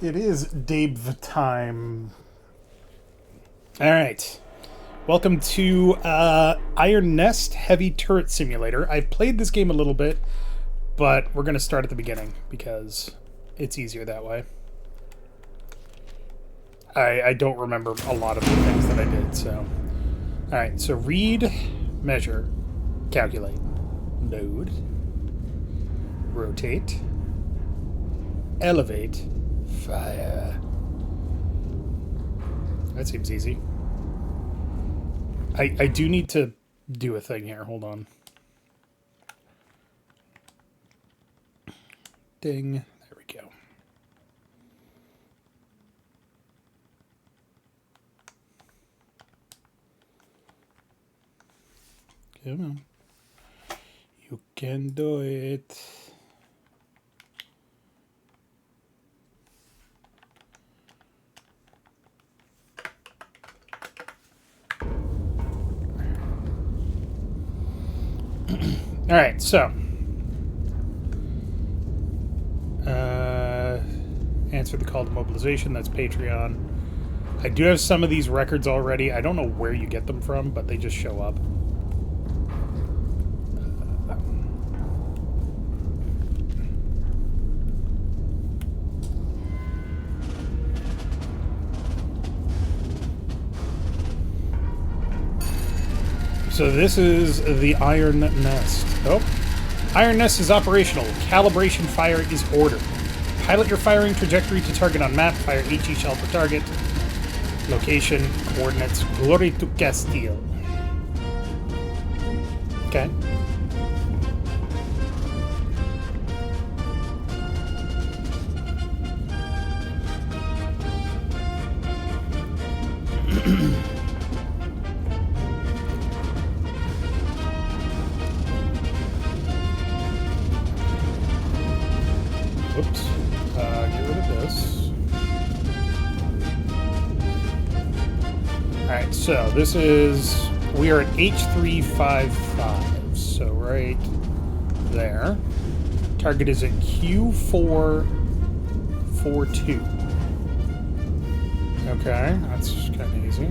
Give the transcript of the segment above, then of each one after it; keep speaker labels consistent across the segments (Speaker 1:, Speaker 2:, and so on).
Speaker 1: It is Dave time. All right. Welcome to Iron Nest Heavy Turret Simulator. I've played this game a little bit, but we're going to start at the beginning because it's easier that way. I don't remember a lot of the things that I did, so... Alright, so read, measure, calculate, load, rotate, elevate, fire. That seems easy. I do need to do a thing here. Hold on. Ding. There we go. Come on. You can do it. All right, so answer the call to mobilization. That's Patreon. I do have some of these records already. I don't know where you get them from, but they just show up. So this is the Iron Nest. Oh, Iron Nest is operational. Calibration fire is ordered. Pilot your firing trajectory to target on map. Fire HE shell per target. Location, coordinates, Glory to Castile. Okay. Whoops. Get rid of this. Alright, so this is... We are at H355, so right there. Target is at Q442. Okay, that's kind of easy.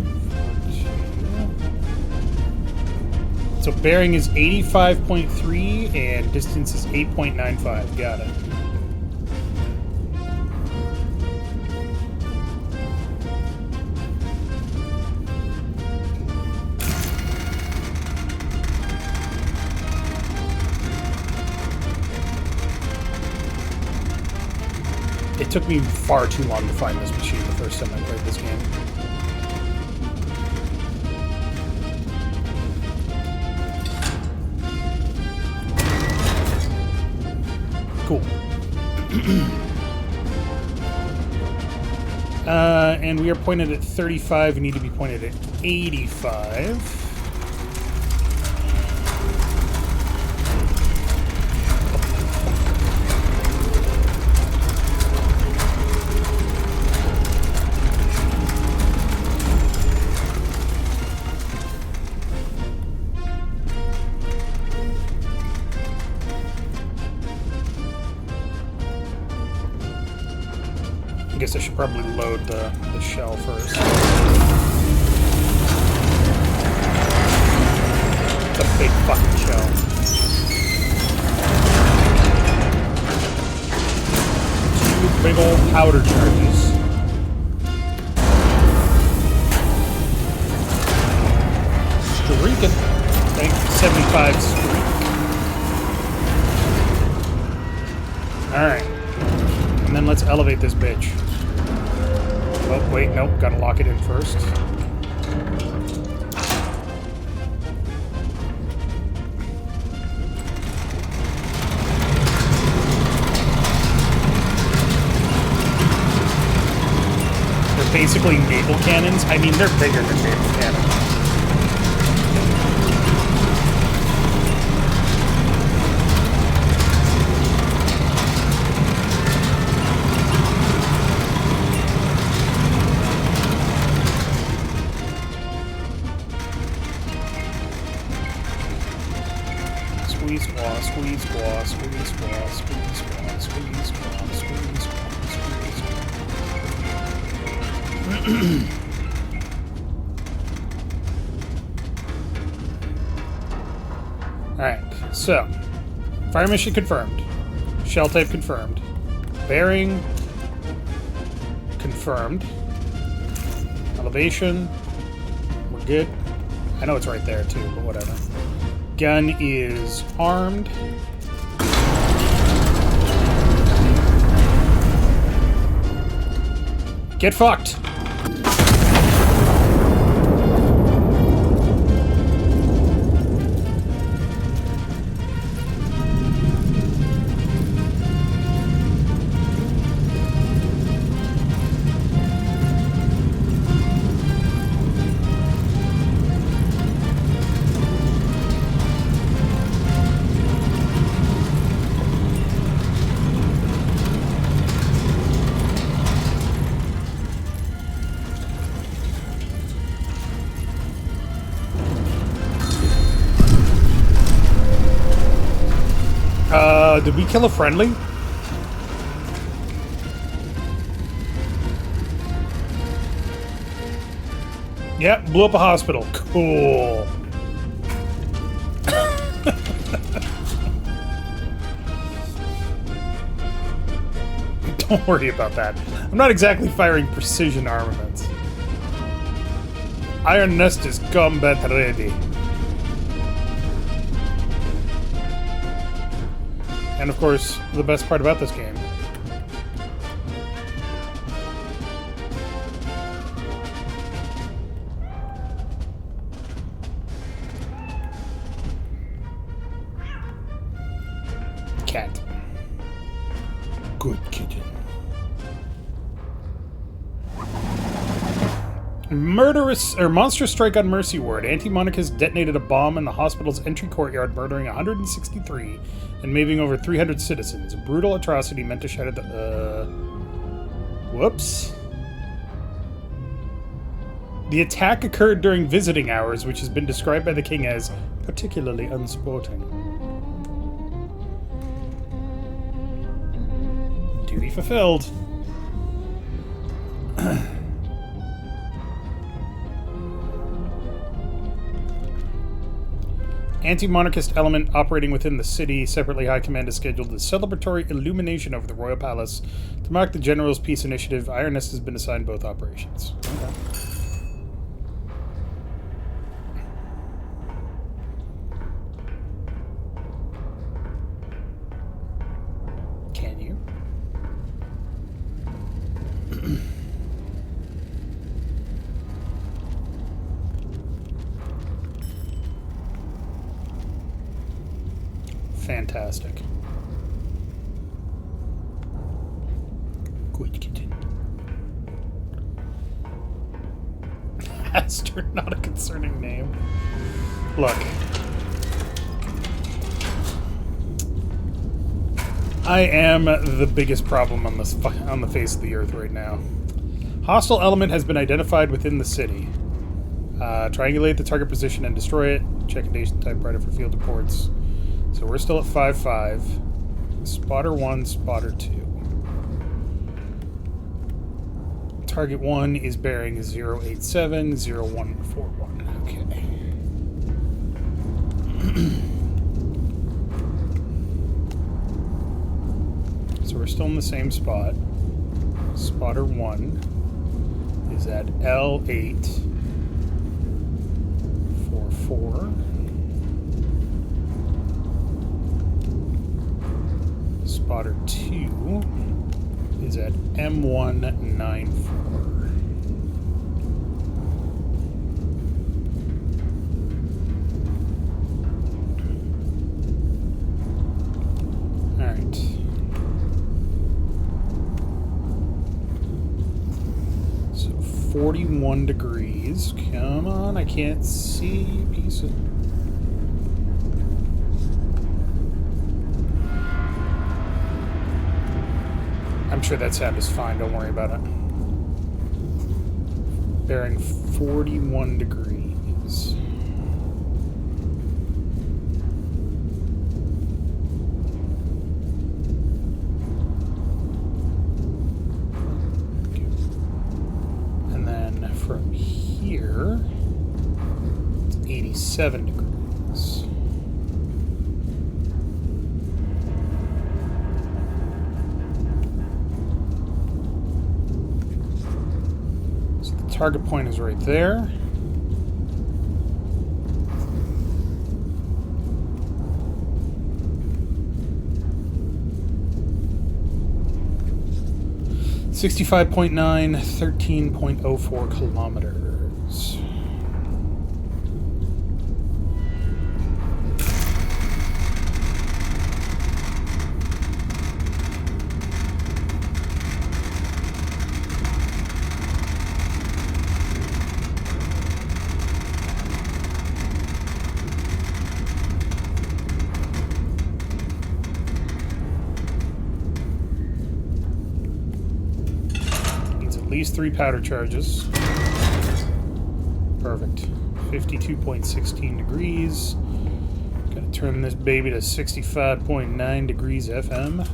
Speaker 1: 42. So bearing is 85.3 and distance is 8.95. Got it. It took me far too long to find this machine the first time I played this game. Cool. And we are pointed at 35. We need to be pointed at 85. I guess I should probably load the shell first. It's a big fucking shell. Two big old powder charges. Streaking. Thank 75 streak. Alright. And then let's elevate this bitch. Oh, wait, nope, gotta lock it in first. They're basically naval cannons. I mean, they're bigger than naval cannons. Squeeze, squaw, squeeze, squaw, squeeze, squaw, squeeze, squaw, squeeze, squaw, squeeze, squaw, squeeze, squaw. Alright, so. Fire mission confirmed. Shell type confirmed. Bearing confirmed. Elevation. We're good. I know it's right there too, but whatever. Gun is armed. Get fucked! Did we kill a friendly? Yep, blew up a hospital. Cool. Don't worry about that. I'm not exactly firing precision armaments. Iron Nest is combat ready. And of course, the best part about this game. Cat. Good kitten. Monstrous strike on Mercy Ward. Anti-Monarchists detonated a bomb in the hospital's entry courtyard, murdering 163 and maiming over 300 citizens. A brutal atrocity meant to shatter the... Whoops. The attack occurred during visiting hours, which has been described by the king as particularly unsporting. Duty fulfilled. Anti-monarchist element operating within the city. Separately, High Command has scheduled a celebratory illumination over the Royal Palace to mark the General's Peace Initiative. Iron Nest has been assigned both operations. Okay. Can you? Fantastic. Good kitten. Aster, not a concerning name. Look. I am the biggest problem on this on the face of the earth right now. Hostile element has been identified within the city. Triangulate the target position and destroy it. Check Nation typewriter for field reports. So we're still at 5-5. Spotter 1, Spotter 2. Target 1 is bearing 087-0141. Okay. So we're still in the same spot. Spotter 1 is at L844. Spotter 2 is at M194. Alright. So 41 degrees. Come on, I can't see a piece of... I'm sure that sound is fine, don't worry about it. Bearing 41 degrees. And then 7 degrees. So the target point is right there. .9, 13.04 kilometers. At least 3 powder charges. Perfect. 52.16 degrees. Gonna turn this baby to 65.9 degrees FM.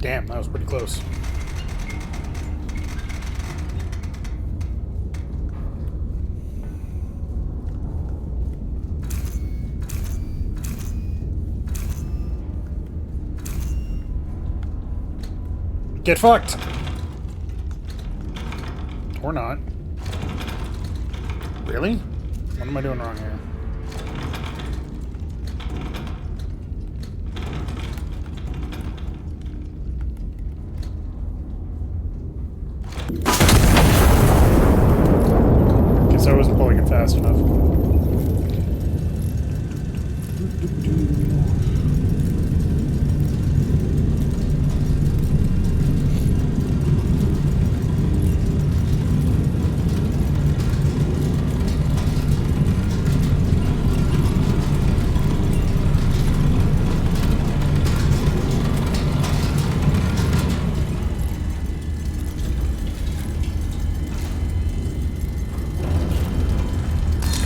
Speaker 1: Damn, that was pretty close. Get fucked! Or not. Really? What am I doing wrong here? Guess I wasn't pulling it fast enough.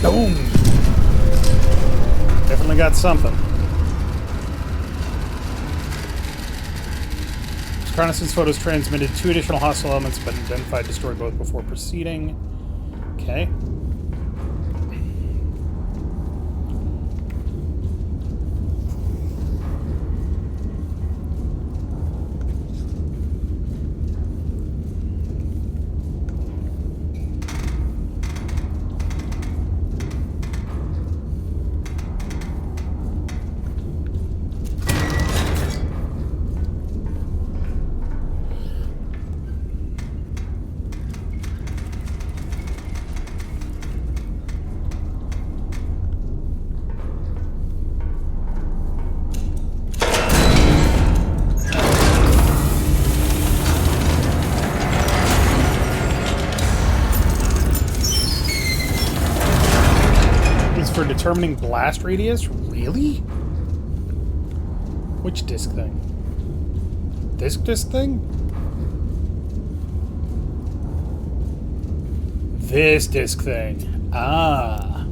Speaker 1: Boom! Definitely got something. Reconnaissance photos transmitted 2 additional hostile elements, but identified destroyed both before proceeding. Okay. For determining blast radius? Really? Which disc thing? This disc thing? This disc thing. Ah.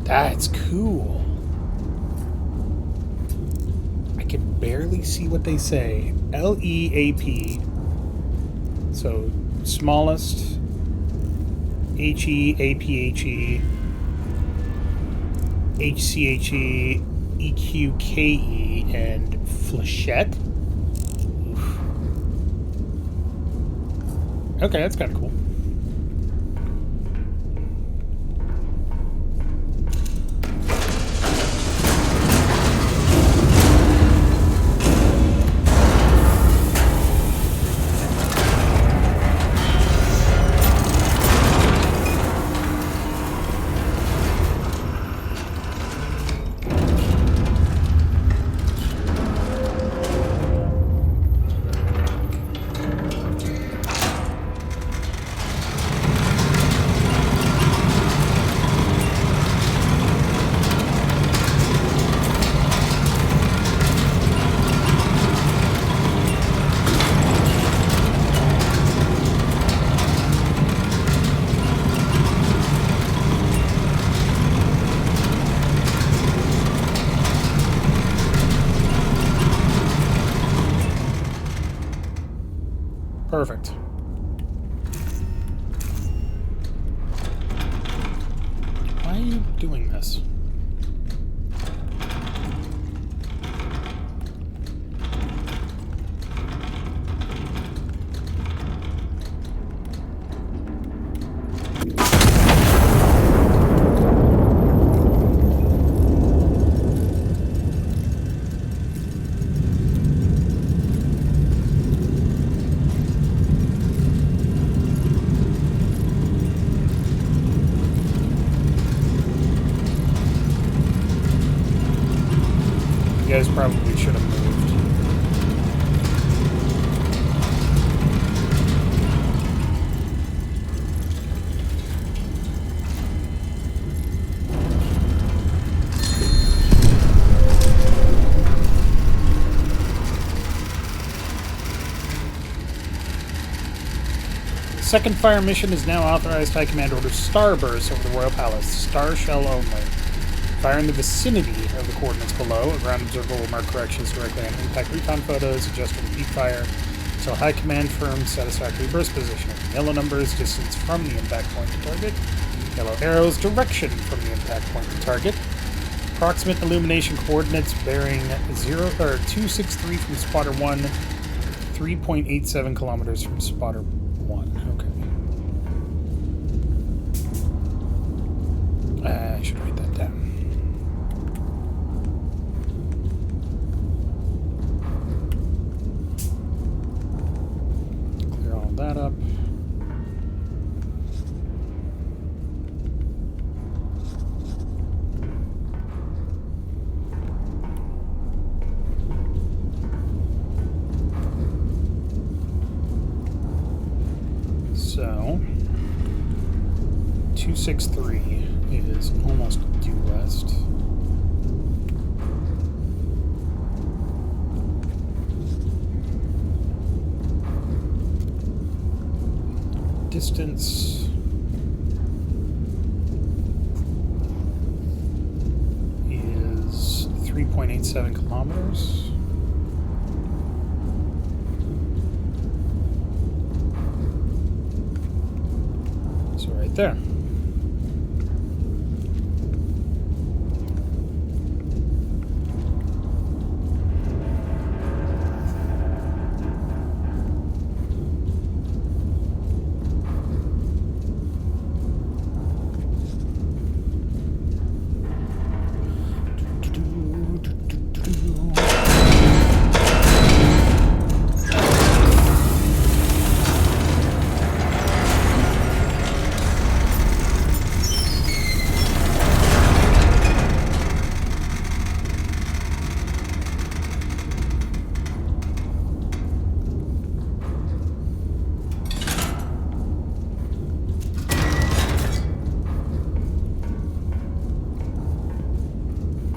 Speaker 1: That's cool. I can barely see what they say. LEAP. So smallest. HEAPHE. HCHE. EQKE. And Flechette. Oof. Okay, that's kind of cool. Perfect. Why are you doing this? You guys probably should have moved. The second fire mission is now authorized. High Command orders Starburst over the Royal Palace. Star shell only. Fire in the vicinity of the coordinates below. A ground observer will mark corrections directly on impact recon photos, adjust and repeat fire until High Command firms satisfactory burst positioning. Yellow numbers, distance from the impact point to target. Yellow arrows, direction from the impact point to target. Approximate illumination coordinates bearing 263 from spotter 1, 3.87 kilometers from spotter 1. Okay. I should write that down. Clear all that up. So, 263 is almost due west. Distance is 3.87 kilometers. So right there.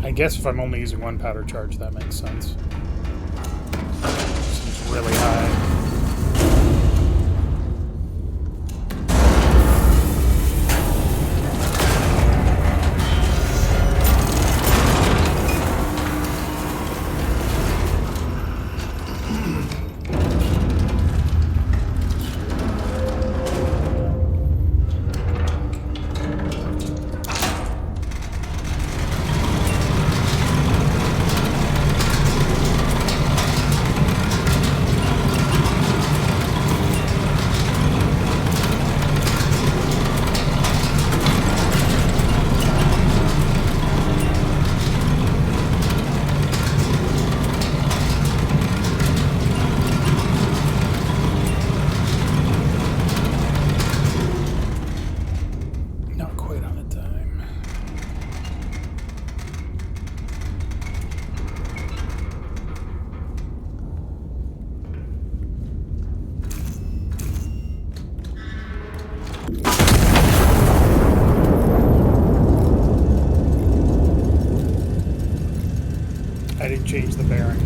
Speaker 1: I guess if I'm only using one powder charge, that makes sense. Seems really high. didn't change the bearing.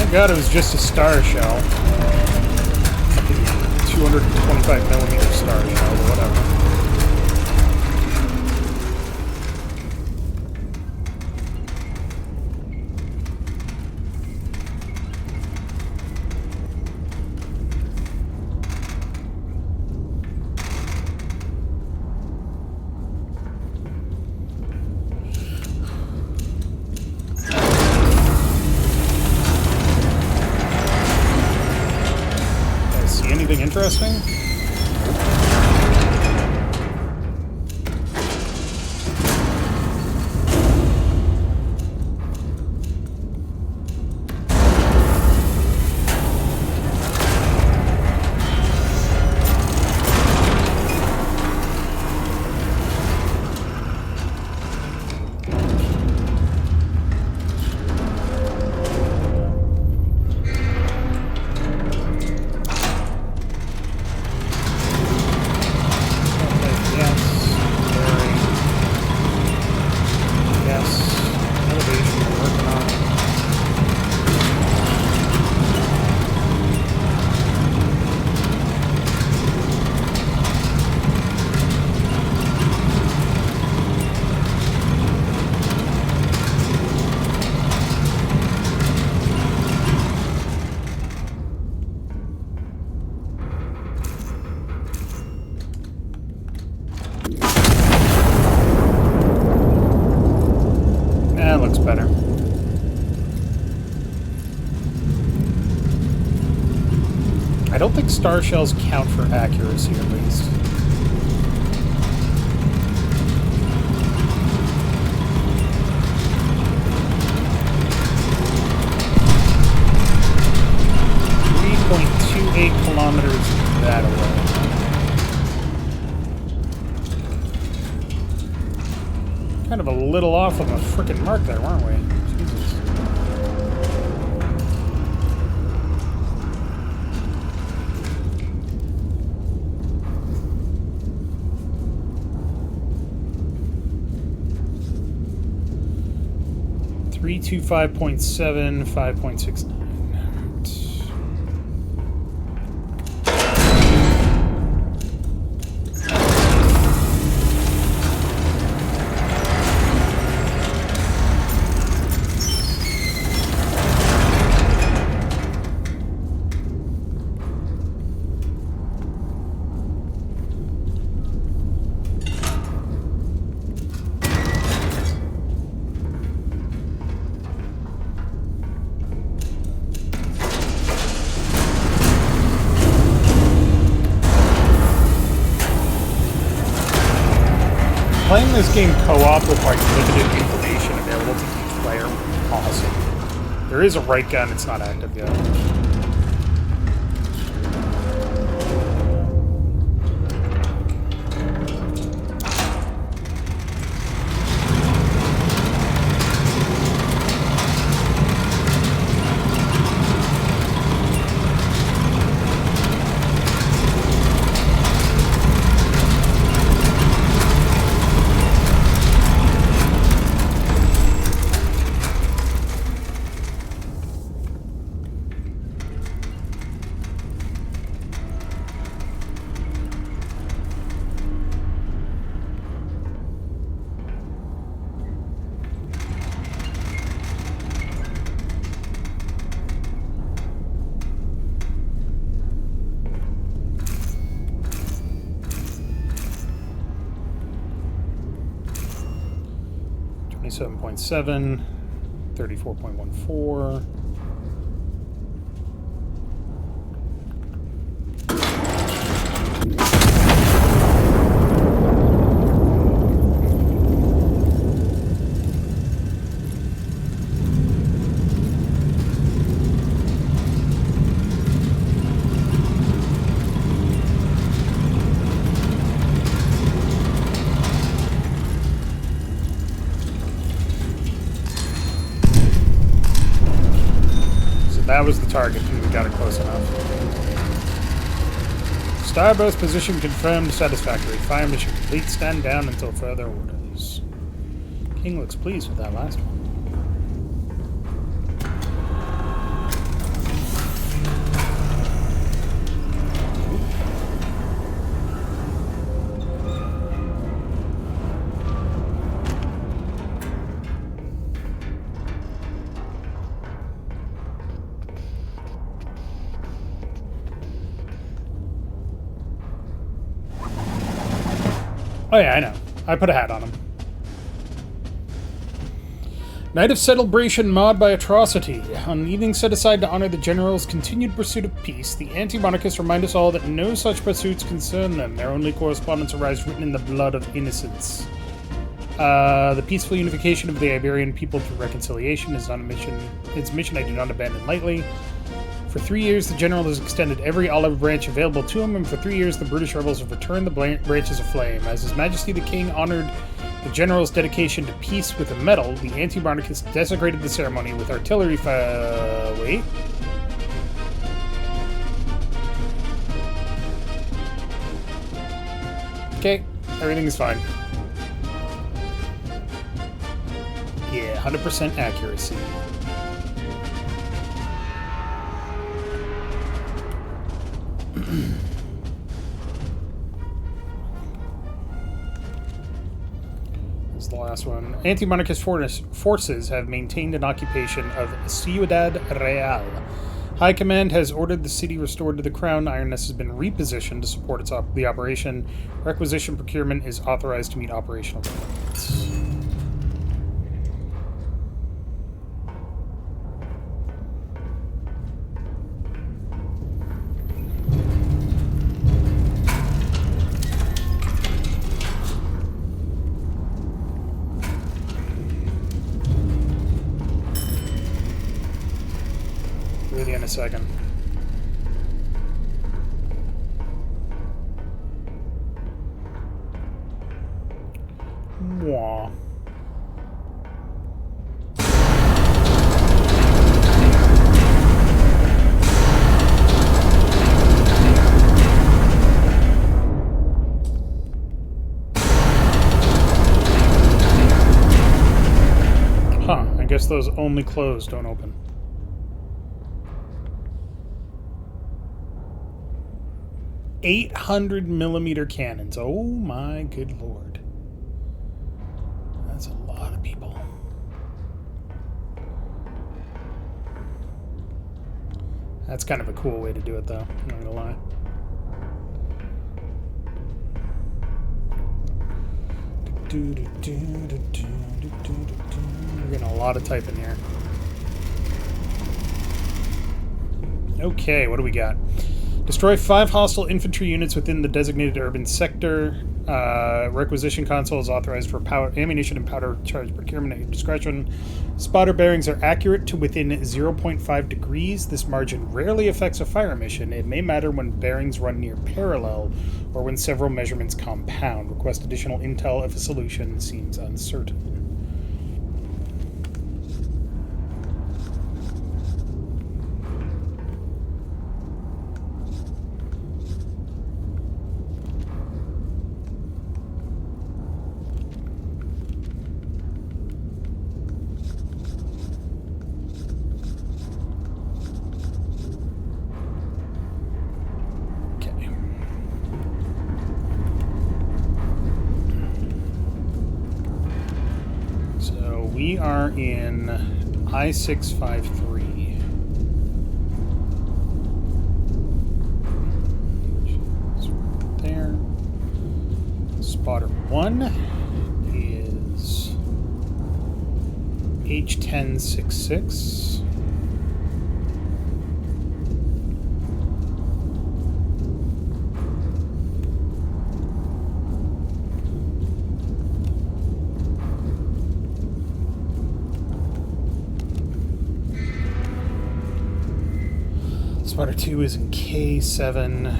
Speaker 1: God, it was just a star shell. 225mm star shell, or whatever. Anything interesting? That looks better. I don't think star shells count for accuracy, at least. .28 kilometers that away. Kind of a little off on the frickin' mark there, weren't we? Jesus. .325.7, 5.69. Playing this game co-op with like limited information available to each player, awesome. There is a right gun, it's not active yet. .7, 34.14. that was the target, and we got it close enough. Starburst position confirmed satisfactory. Fire mission complete. Stand down until further orders. King looks pleased with that last one. Oh yeah, I know. I put a hat on him. Night of Celebration marred by atrocity. On an evening set aside to honor the General's continued pursuit of peace, the anti-monarchists remind us all that no such pursuits concern them. Their only correspondence arrives written in the blood of innocents. The peaceful unification of the Iberian people through reconciliation is not a mission. It's a mission I do not abandon lightly. For 3 years, the General has extended every olive branch available to him, and for 3 years, the British rebels have returned the branches aflame. As His Majesty the King honored the General's dedication to peace with a medal, the anti-monarchists desecrated the ceremony with artillery wait. Okay, everything is fine. Yeah, 100% accuracy. This is the last one. Anti-monarchist forces have maintained an occupation of Ciudad Real. High Command has ordered the city restored to the Crown. Iron Nest has been repositioned to support the operation. Requisition procurement is authorized to meet operational requirements. In a second. Mwah. Huh, I guess those only closed, don't open. 800mm cannons. Oh my good lord. That's a lot of people. That's kind of a cool way to do it, though. I'm not gonna lie. We're getting a lot of typing here. Okay, what do we got? Destroy 5 hostile infantry units within the designated urban sector. Requisition console is authorized for ammunition and powder charge procurement at your discretion. Spotter bearings are accurate to within 0.5 degrees. This margin rarely affects a fire mission. It may matter when bearings run near parallel or when several measurements compound. Request additional intel if a solution seems uncertain. We are in I-653. It's right there. Spotter 1 is H-1066. Spotter 2 is in K719.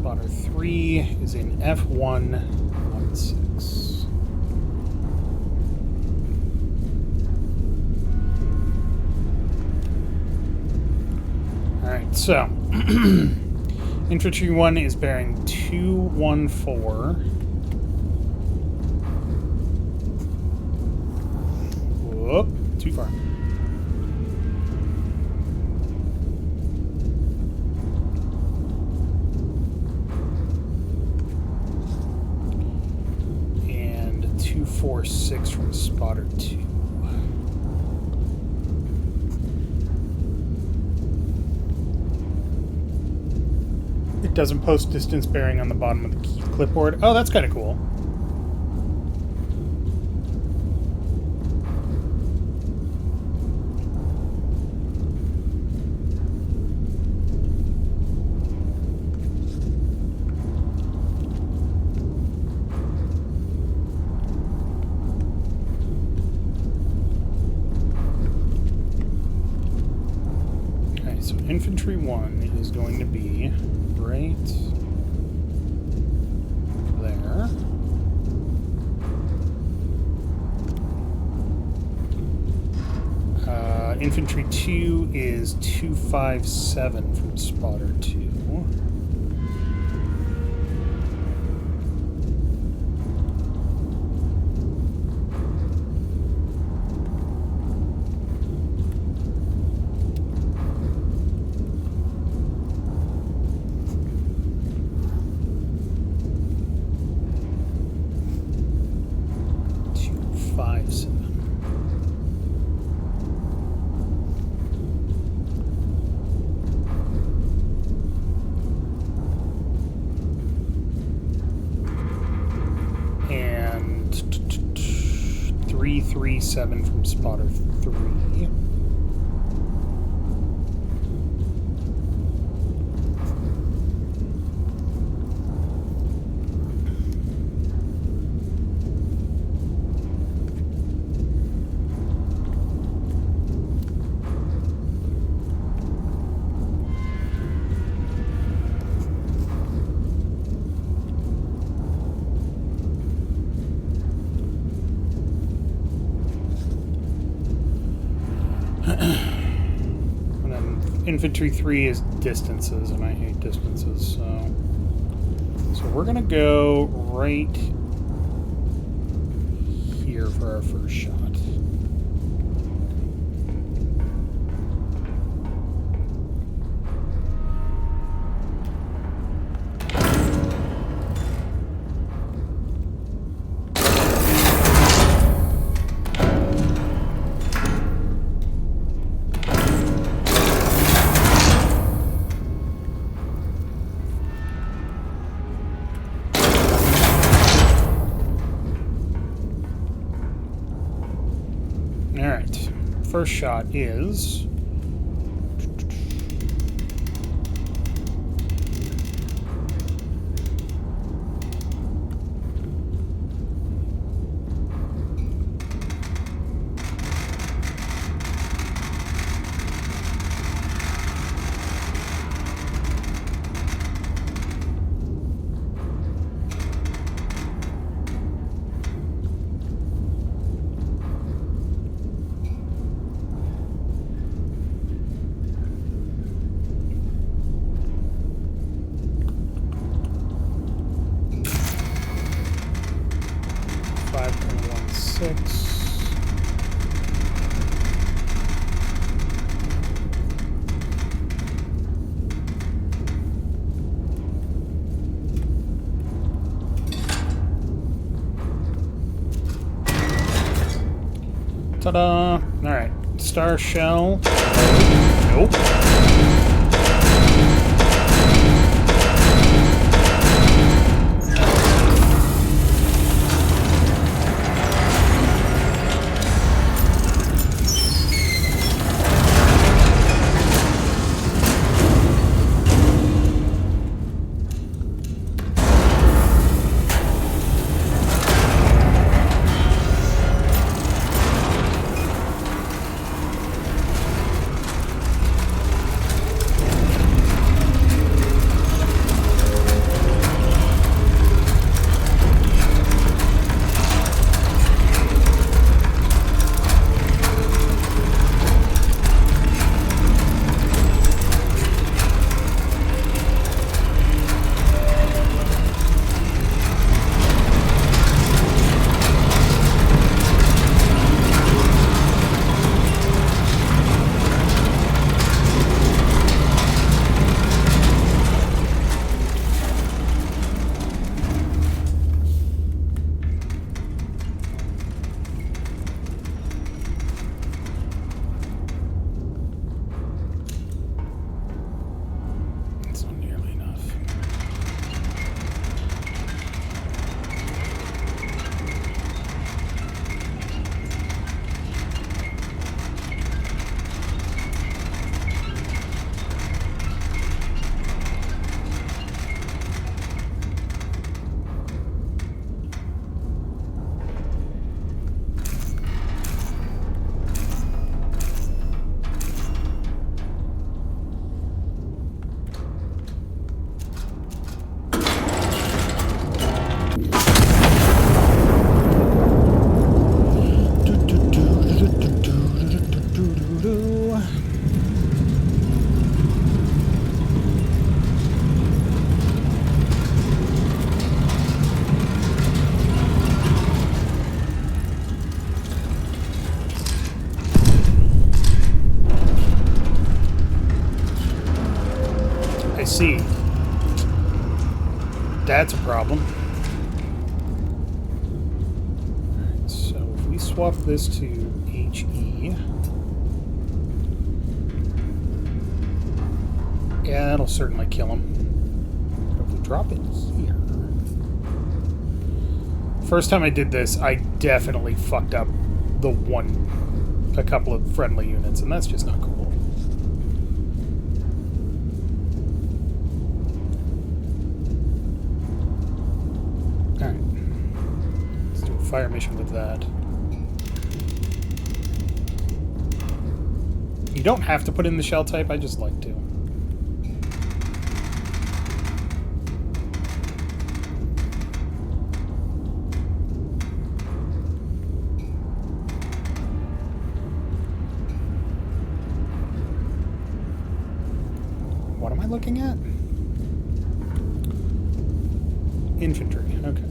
Speaker 1: Spotter 3 is in F116. Alright, so Infantry 1 is bearing 214. Whoop, too far. And 246 from Spotter 2. It doesn't post distance bearing on the bottom of the key clipboard. Oh, that's kind of cool. Okay, so Infantry 1 is going to be right there. Infantry 2 is 257 from Spotter 2. And 337 from Spotter 3. And then Infantry 3 is distances, and I hate distances, so we're gonna go right here for our first shot. Alright, first shot is... Ta-da! Alright, Star Shell. Nope. see. That's a problem. Alright, so if we swap this to HE... yeah, that'll certainly kill him. But if we drop it here... first time I did this, I definitely fucked up a couple of friendly units, and that's just not cool. Alright. Let's do a fire mission with that. You don't have to put in the shell type, I just like to. What am I looking at? Infantry, okay.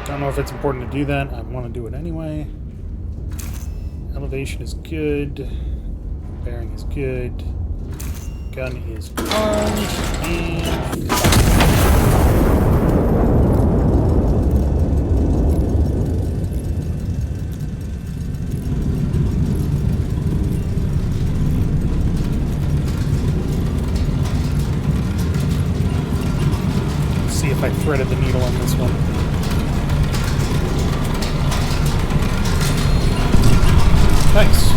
Speaker 1: I don't know if it's important to do that. I want to do it anyway. Elevation is good. Bearing is good. Gun is armed. And... see if I threaded the needle on this one. Nice.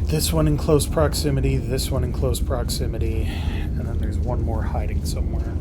Speaker 1: This one in close proximity, this one in close proximity, and then there's one more hiding somewhere.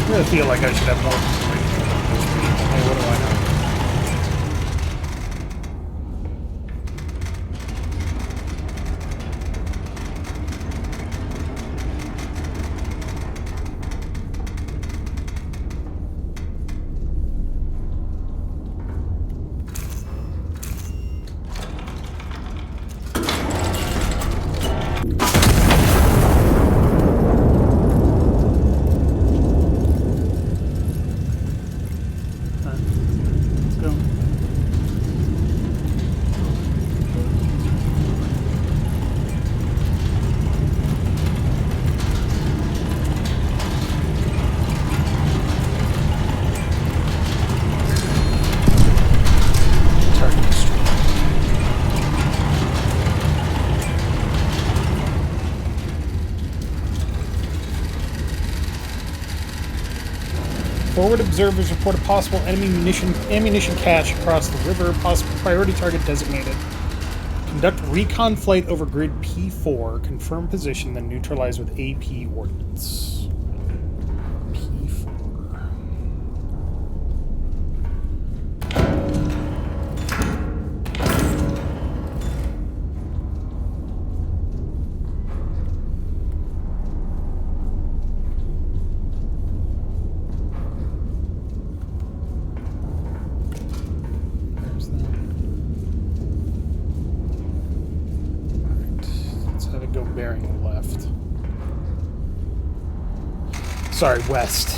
Speaker 1: I really feel like I should have more information about this game, but hey, what do I know? Forward observers report a possible enemy ammunition cache across the river. Possible priority target designated. Conduct recon flight over grid P4. Confirm position, then neutralize with AP ordnance. P4. Bearing left. Sorry, west.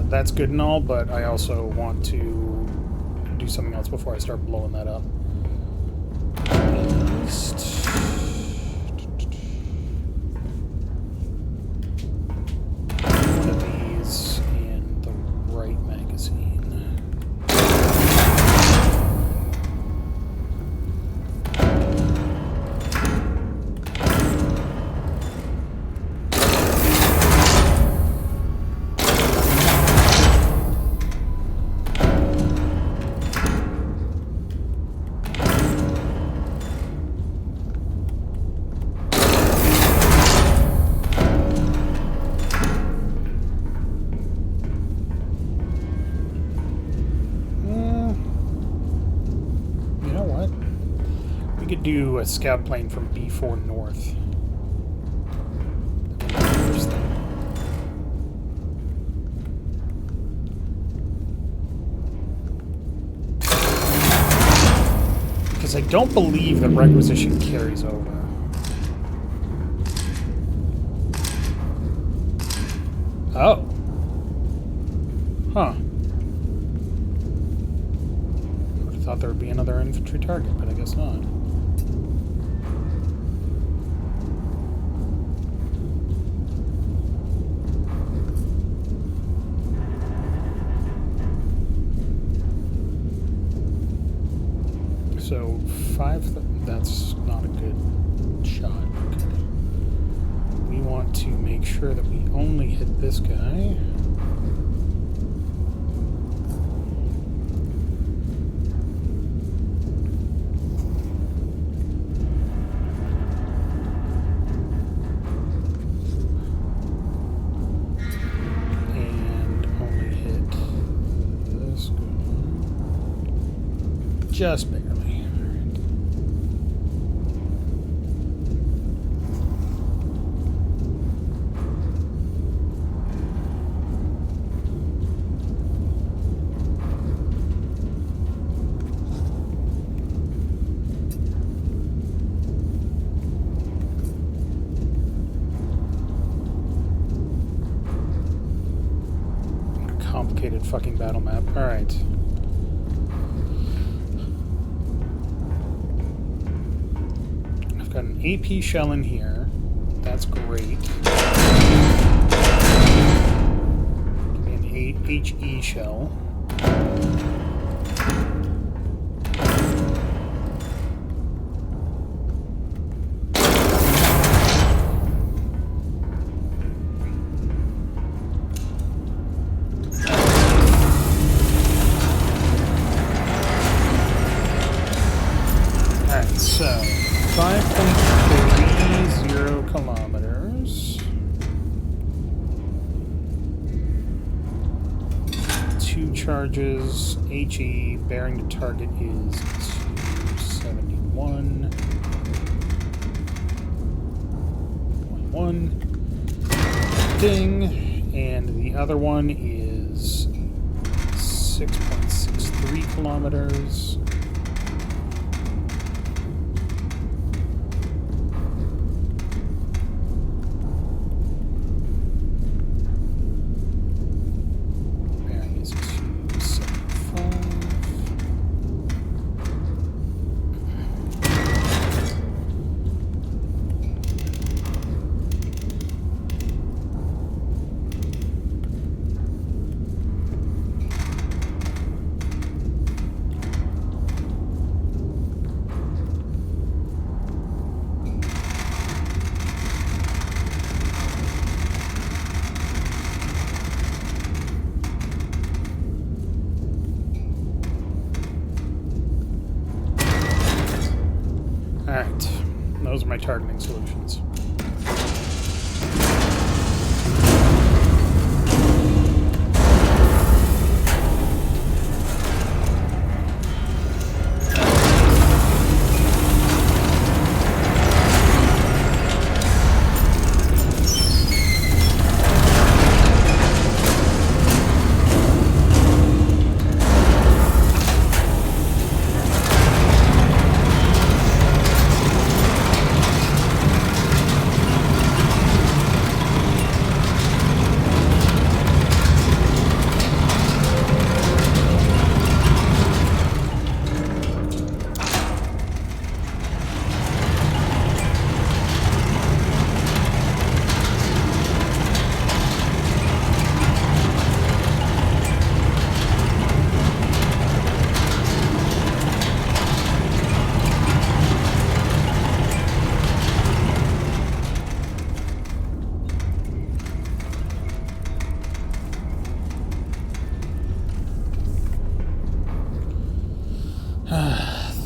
Speaker 1: That's good and all, but I also want to do something else before I start blowing that up. East. One of these and the right magazine. Do a scout plane from B4 north. Because I don't believe that requisition carries over. Oh. Huh. I would have thought there would be another infantry target, but I guess not. So, that's not a good shot. Okay. We want to make sure that we only hit this guy. And only hit this guy. Just barely. complicated fucking battle map. Alright. I've got an AP shell in here. That's great. Give me an HE shell. So, 5.30 kilometers. 2 charges. HE bearing to target is 271. 1. Ding. And the other one is 6.63 kilometers. Alright, those are my targeting solutions.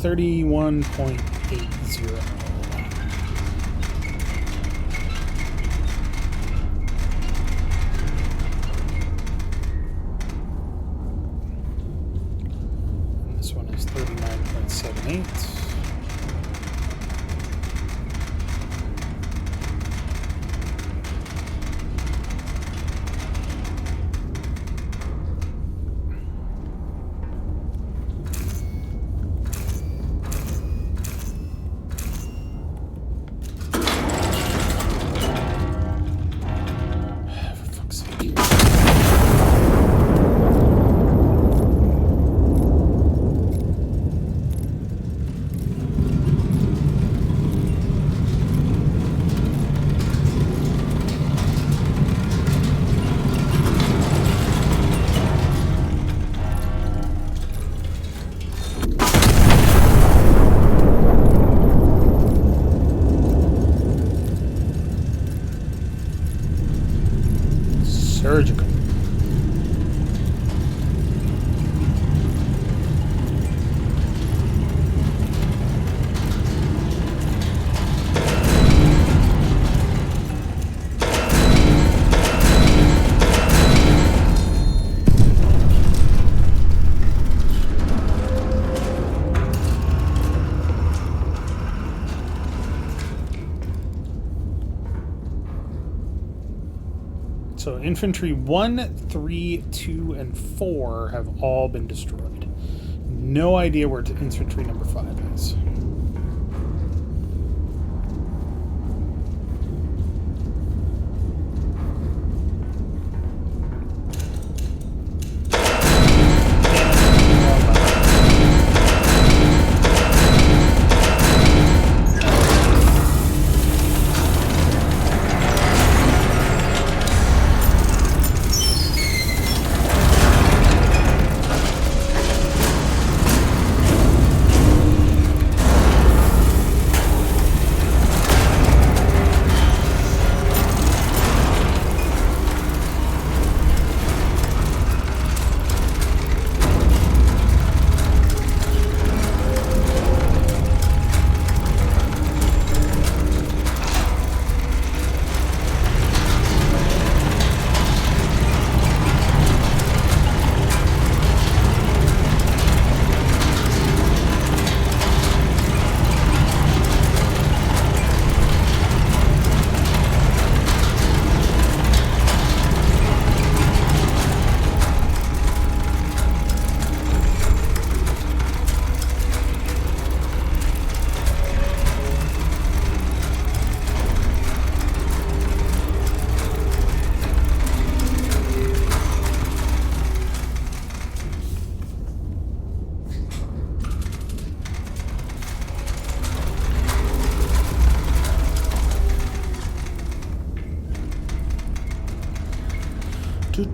Speaker 1: $31.80. And this one is 39.78. Surgical. So infantry 1, 3, 2, and 4 have all been destroyed. No idea where infantry number 5 is.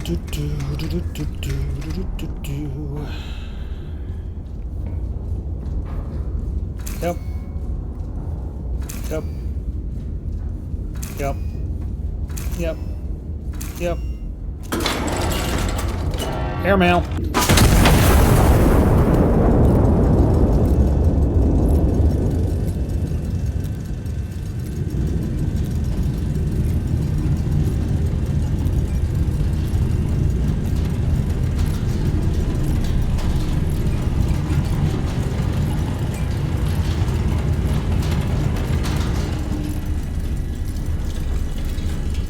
Speaker 1: Yep. Yep. Yep. Yep. Yep. Airmail.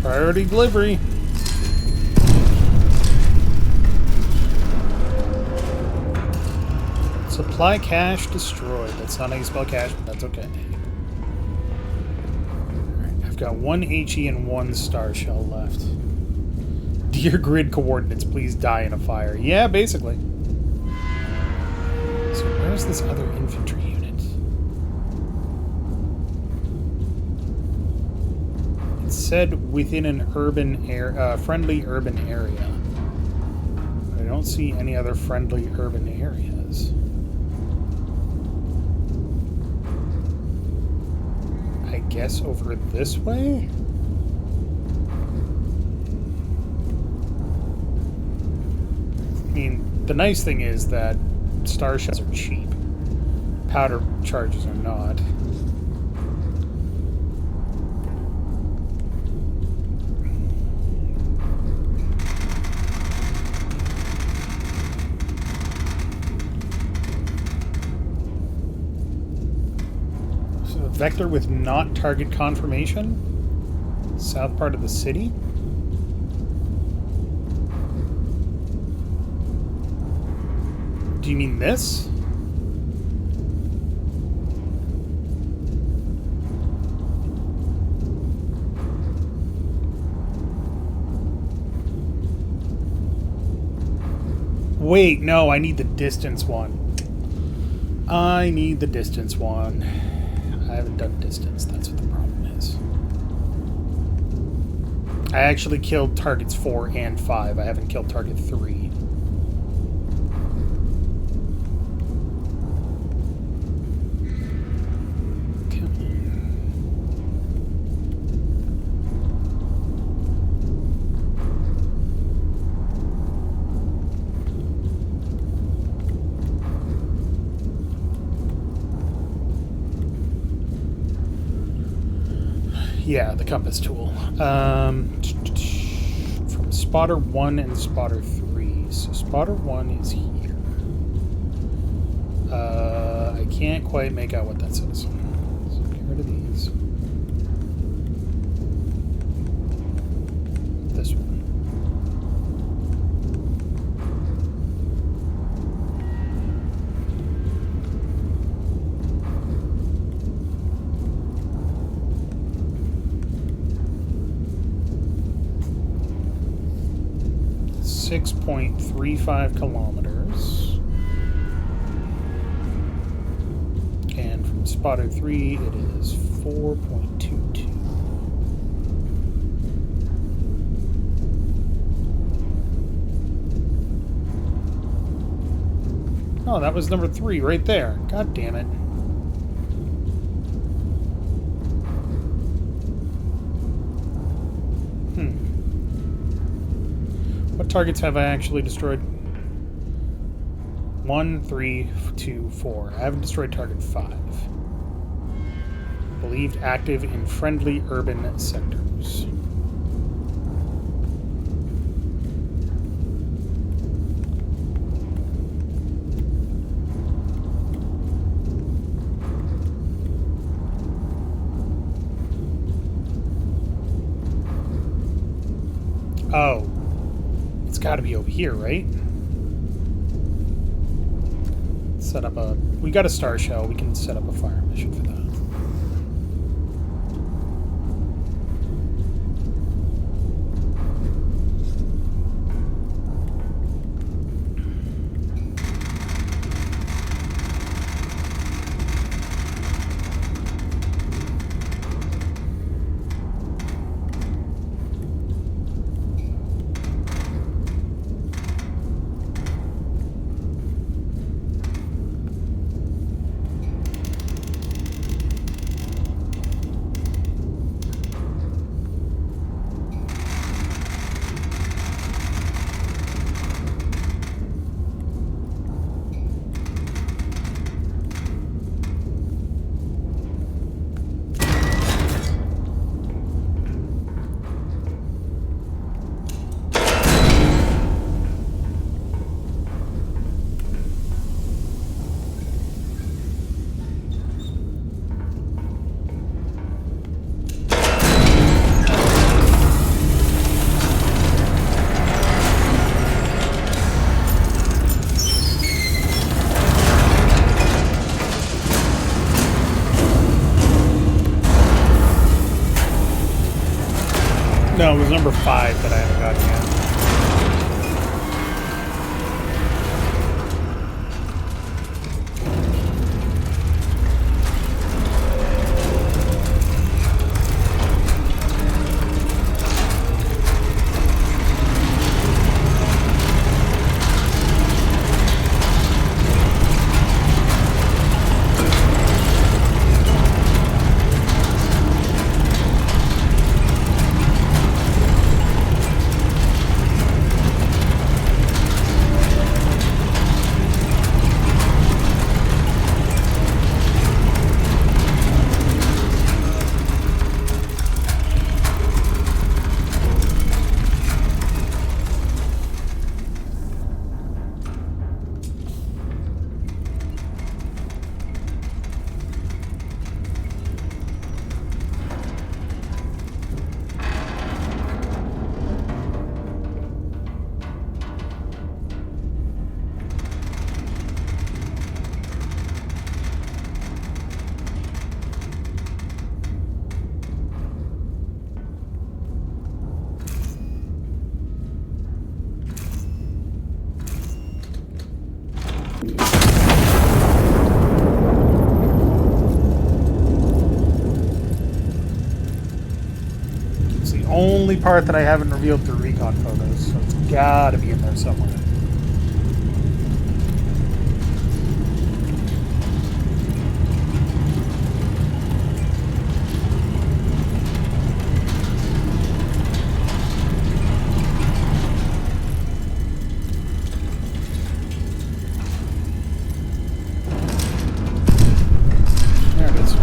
Speaker 1: Priority delivery. Supply cache destroyed. That's not how you spell cache, but that's okay. Alright, I've got one HE and one star shell left. Dear grid coordinates, please die in a fire. Yeah, basically. So where's this other infantry unit? It said within an urban friendly urban area. But I don't see any other friendly urban areas. I guess over this way? I mean, the nice thing is that star shells are cheap. Powder charges are not. So a vector with not target confirmation? South part of the city? Do you mean this? Wait, no, I need the distance one. I need the distance one. I haven't done distance, that's what the problem is. I actually killed targets 4 and 5. I haven't killed target 3. Yeah, the compass tool. From spotter 1 and spotter 3. So spotter 1 is here. I can't quite make out what that says. So get rid of these. This one. .35 kilometers. And from spotter 3 it is 4.22. Oh, that was number 3 right there. God damn it. What targets have I actually destroyed? 1, 3, 2, 4. I haven't destroyed target 5. Believed active in friendly urban sectors. Oh. It's got to be over here, right? Set up a... We got a star shell. We can set up a fire mission for that. it was number 5 that I haven't gotten yet. Only part that I haven't revealed through recon photos, so it's gotta be in there somewhere. There it is.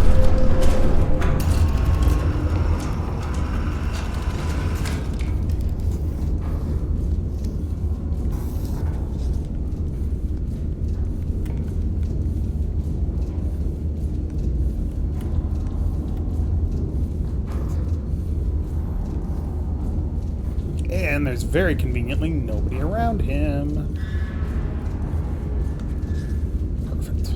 Speaker 1: And there's very conveniently nobody around him. Perfect.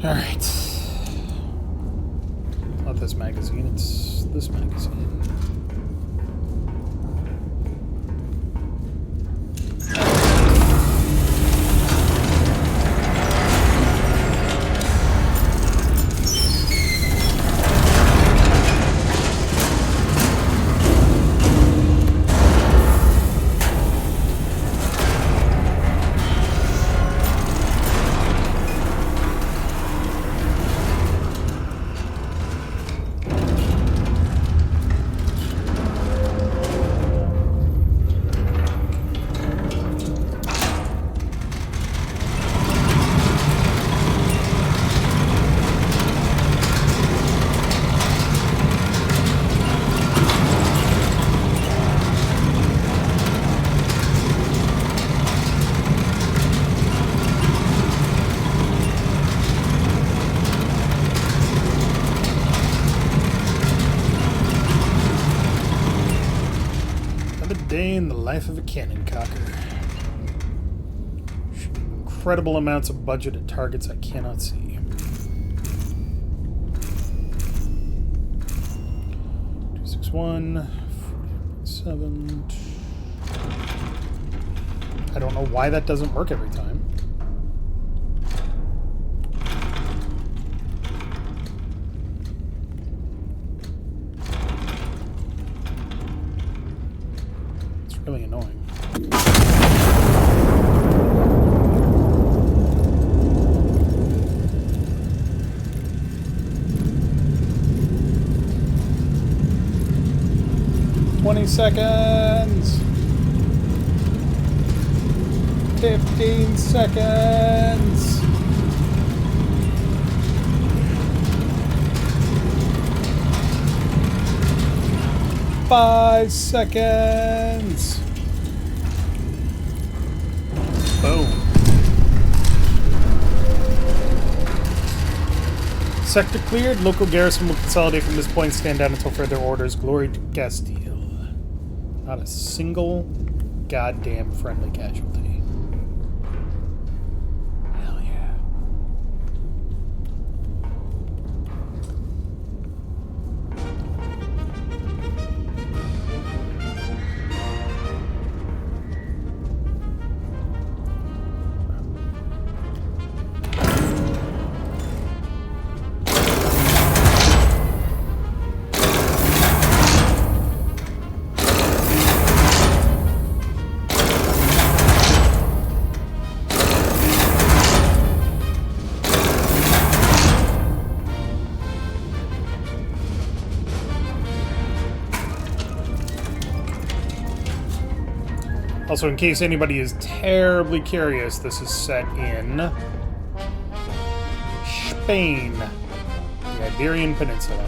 Speaker 1: Alright. Not this magazine, it's this magazine. Day in the life of a cannon cocker. Shooting incredible amounts of budget at targets I cannot see. 261, 47. I don't know why that doesn't work every time. Really annoying. 20 seconds. 15 seconds. 5 seconds. Boom. Sector cleared. Local garrison will consolidate from this point. Stand down until further orders. Glory to Castile. Not a single goddamn friendly casualty. Hell yeah. Also, in case anybody is terribly curious, this is set in Spain, the Iberian Peninsula.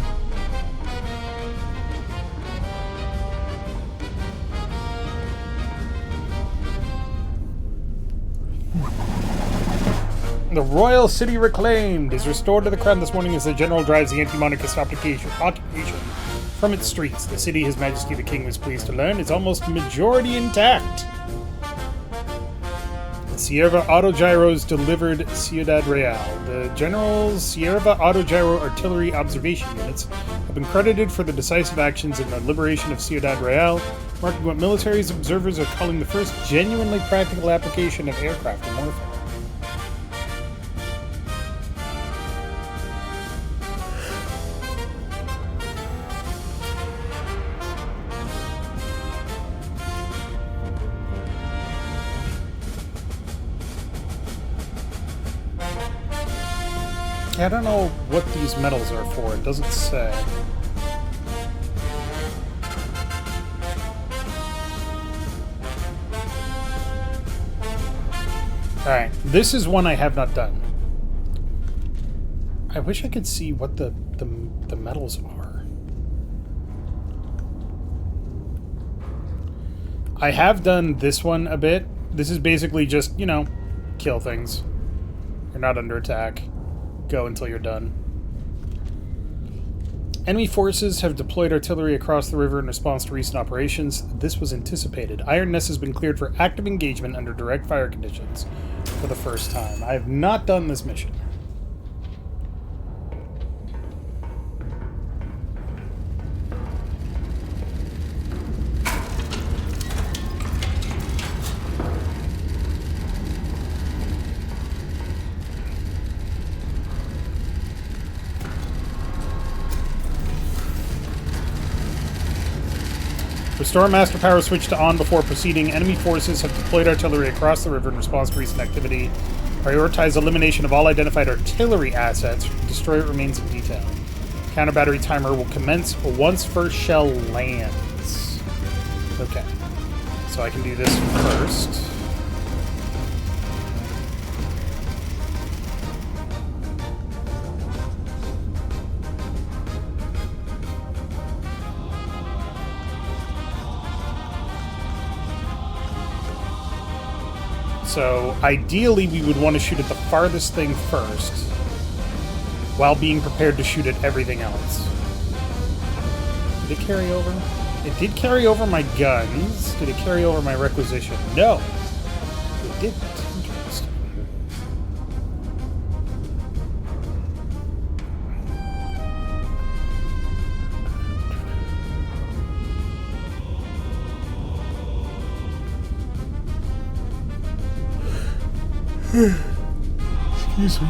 Speaker 1: The royal city reclaimed is restored to the crown this morning as the general drives the anti-monarchist occupation from its streets. The city His Majesty the King was pleased to learn is almost majority intact. The Sierra Autogyros delivered Ciudad Real. The General's Sierra Autogyro artillery observation units have been credited for the decisive actions in the liberation of Ciudad Real, marking what military observers are calling the first genuinely practical application of aircraft in warfare. I don't know what these medals are for. It doesn't say. Alright, this is one I have not done. I wish I could see what the medals are. I have done this one a bit. This is basically just, you know, kill things. You're not under attack. Go until you're done. Enemy forces have deployed artillery across the river in response to recent operations. This was anticipated. Iron Nest has been cleared for active engagement under direct fire conditions for the first time. I have not done this mission. Restore master power switch to on before proceeding. Enemy forces have deployed artillery across the river in response to recent activity. Prioritize elimination of all identified artillery assets. Destroy what remains in detail. Counter battery timer will commence once first shell lands. Okay. So I can do this first. So, ideally, we would want to shoot at the farthest thing first, while being prepared to shoot at everything else. Did it carry over? It did carry over my guns. Did it carry over my requisition? No. It didn't. Interesting. Excuse me.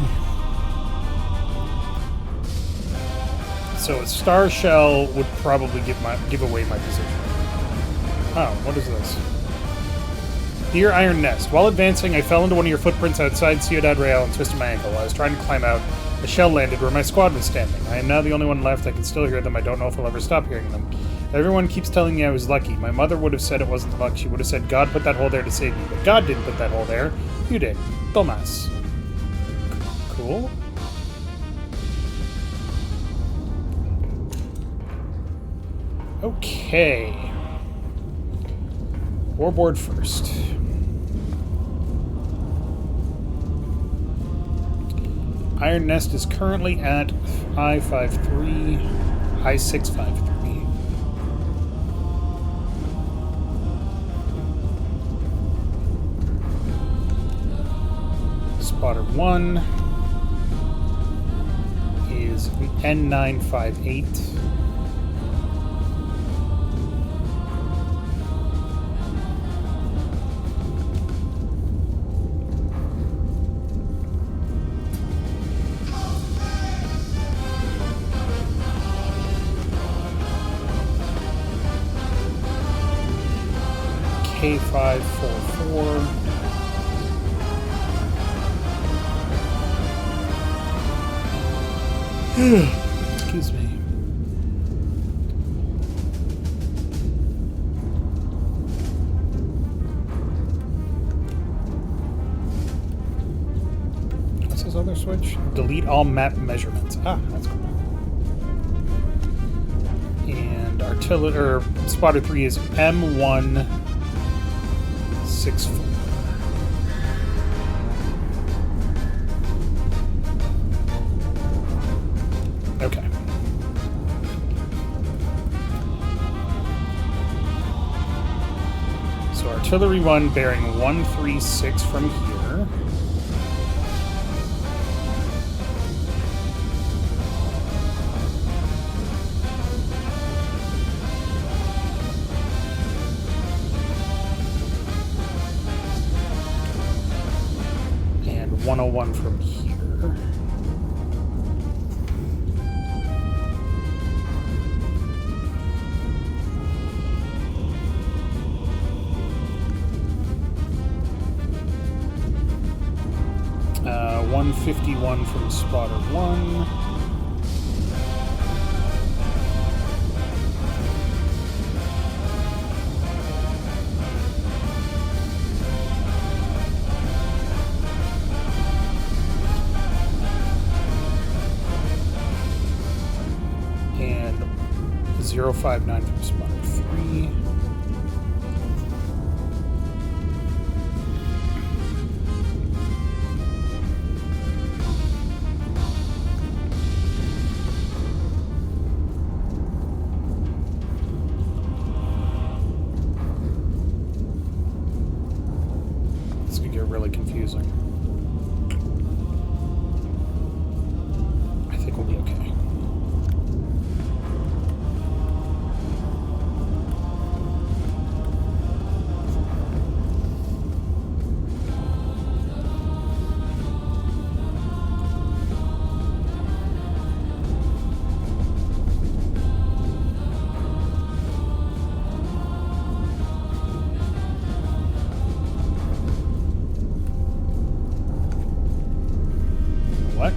Speaker 1: So a star shell would probably give away my position. Oh, what is this? Dear Iron Nest, while advancing, I fell into one of your footprints outside Ciudad Real and twisted my ankle. I was trying to climb out. A shell landed where my squad was standing. I am now the only one left. I can still hear them. I don't know if I'll ever stop hearing them. Everyone keeps telling me I was lucky. My mother would have said it wasn't luck. She would have said God put that hole there to save me. But God didn't put that hole there. You did. Dumbass. Cool. Okay. Warboard first. Iron Nest is currently at 553, high 653. Spotter 1 is N958. K544. Excuse me. What's this other switch? Delete all map measurements. Ah, that's cool. And artillery, or spotter 3 is M164. Okay. So artillery 1 bearing 136 from here. And 101 from here. Uh, 151 from spotter 1. And 059 from spotter 3. This could get really confusing. I think we'll be okay. What?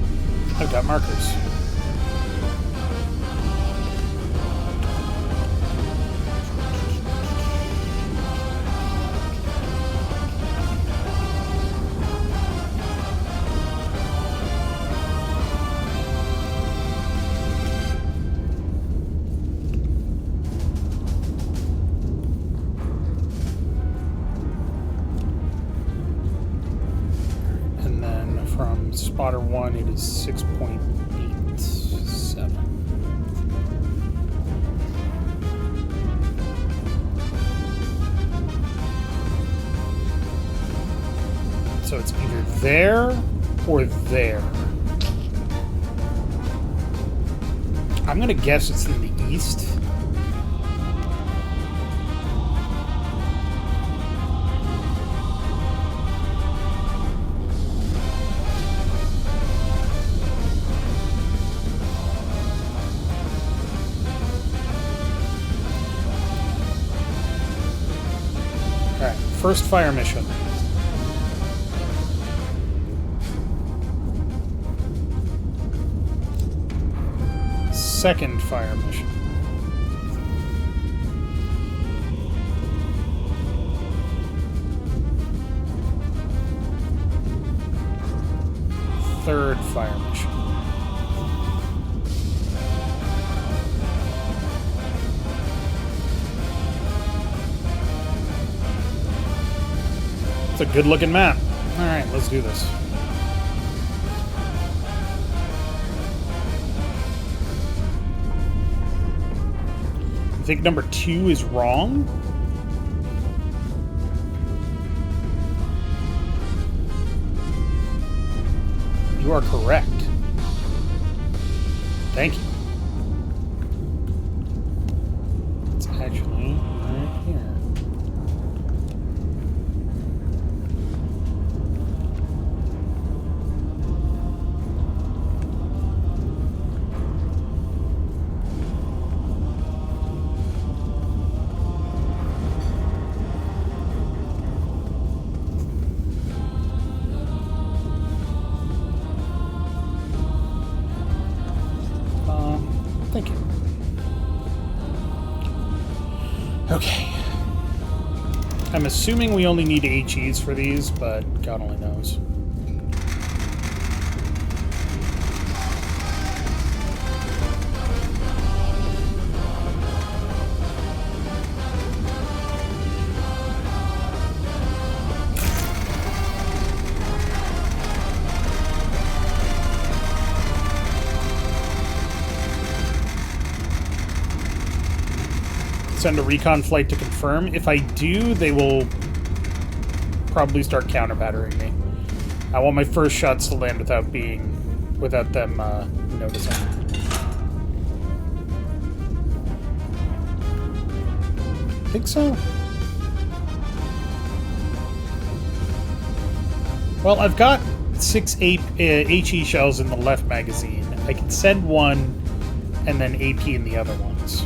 Speaker 1: I've got markers. And then from spotter 1, it is 6.87. So it's either there or there. I'm gonna guess it's in the east. Alright, first fire mission. Second fire mission. third fire mission. It's a good-looking map. All right, let's do this. I think number 2 is wrong. You are correct. Thank you. It's actually right here. Thank you. Okay. I'm assuming we only need HEs for these, but God only knows. Send a recon flight to confirm. If I do, they will probably start counter-battering me. I want my first shots to land without them noticing. I think so. Well, I've got 6 HE shells in the left magazine. I can send one and then AP in the other ones.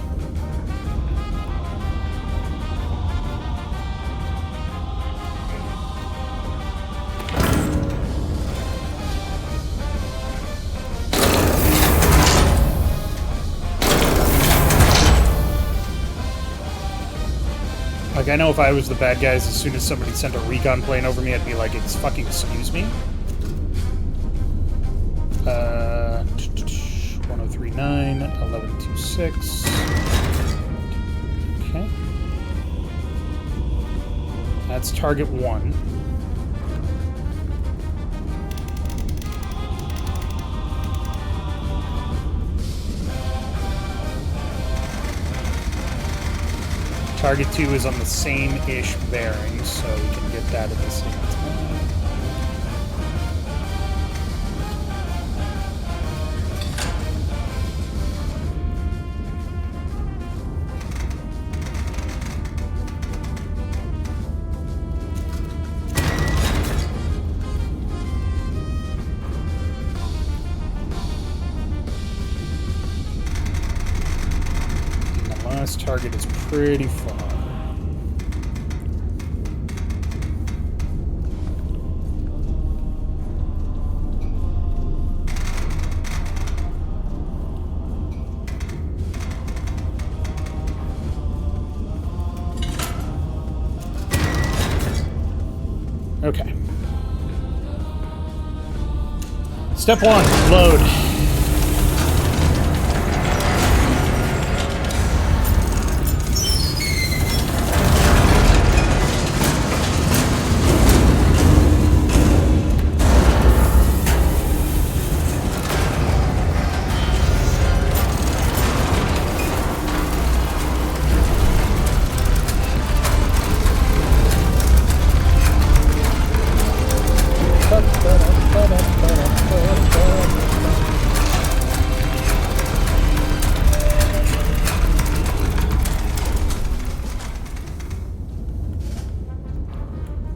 Speaker 1: Like, I know if I was the bad guys, as soon as somebody sent a recon plane over me, I'd be like, fucking excuse me? 1039, 1126. Okay. That's target 1. Target 2 is on the same-ish bearing, so we can get that at the same time. This target is pretty far. Okay. Step 1, load.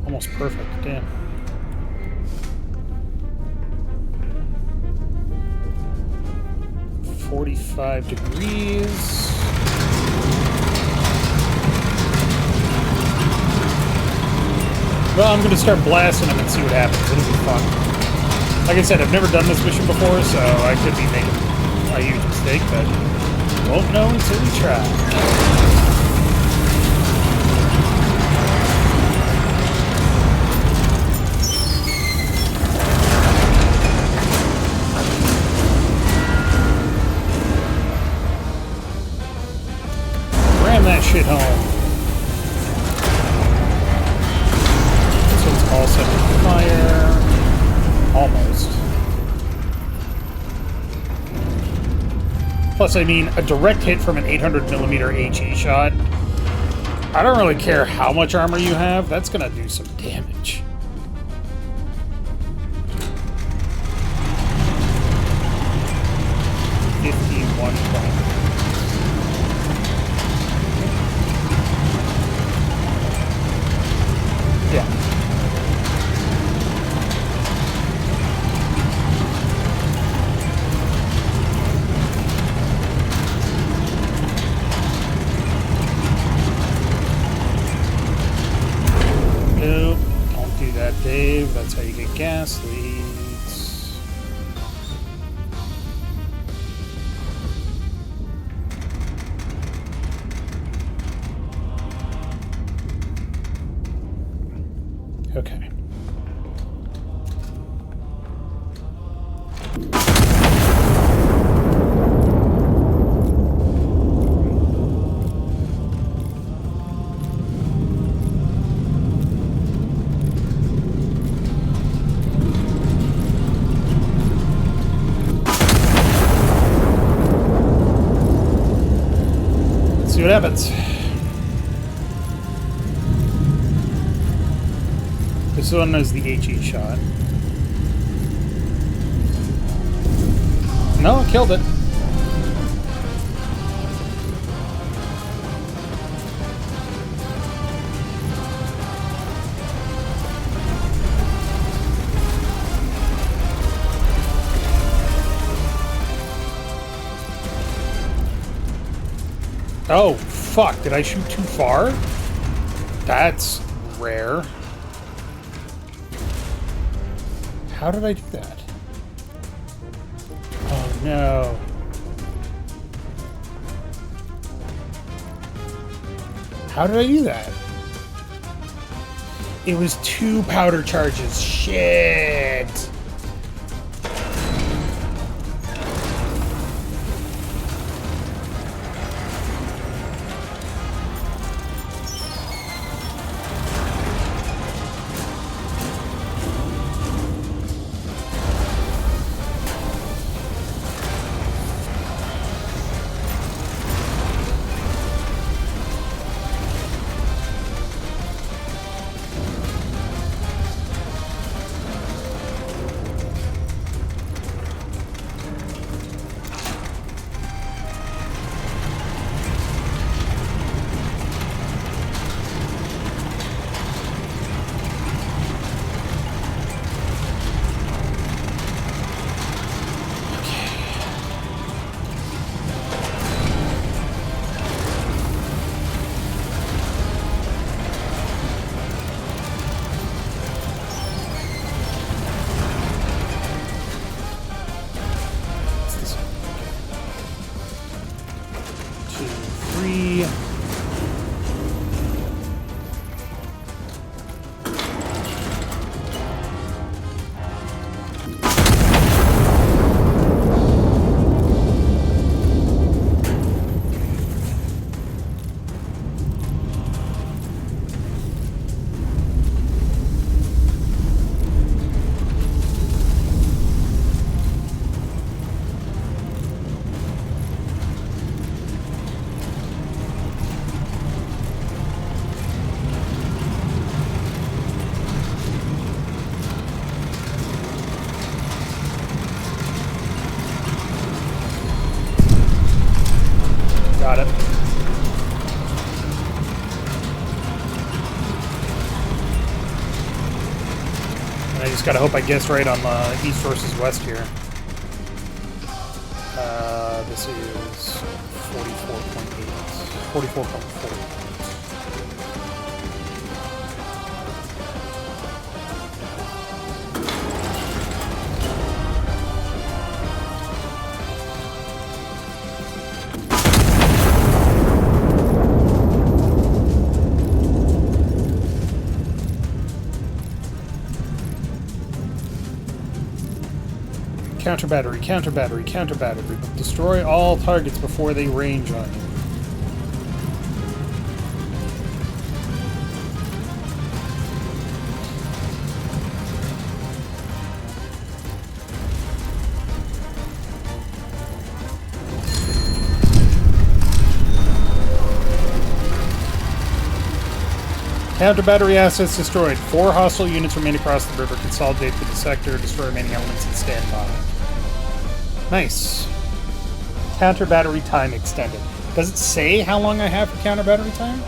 Speaker 1: Almost perfect, damn. .45 degrees. Well, I'm gonna start blasting them and see what happens. It'll be fun. Like I said, I've never done this mission before, so I could be making a huge mistake, but won't know until we try. shit home. This one's also fire. Almost. Plus, I mean, a direct hit from an 800mm HE shot. I don't really care how much armor you have. That's gonna do some damage. Yeah. Nope. Don't do that, Dave. That's how you get gas leads. Okay. Let's see what happens. This one is the HE shot. No, it killed it. Oh, fuck. Did I shoot too far? That's rare. How did I do that? Oh, no. How did I do that? It was 2 powder charges. Shit. Got it. And I just gotta hope I guessed right on the east versus west here. This is 44.8. 44.4. Counter battery, counter battery, counter battery. Destroy all targets before they range on you. Counter battery assets destroyed. 4 hostile units remain across the river. Consolidate through the sector, destroy remaining elements, and stand by. Nice. Counter battery time extended. Does it say how long I have for counter battery time?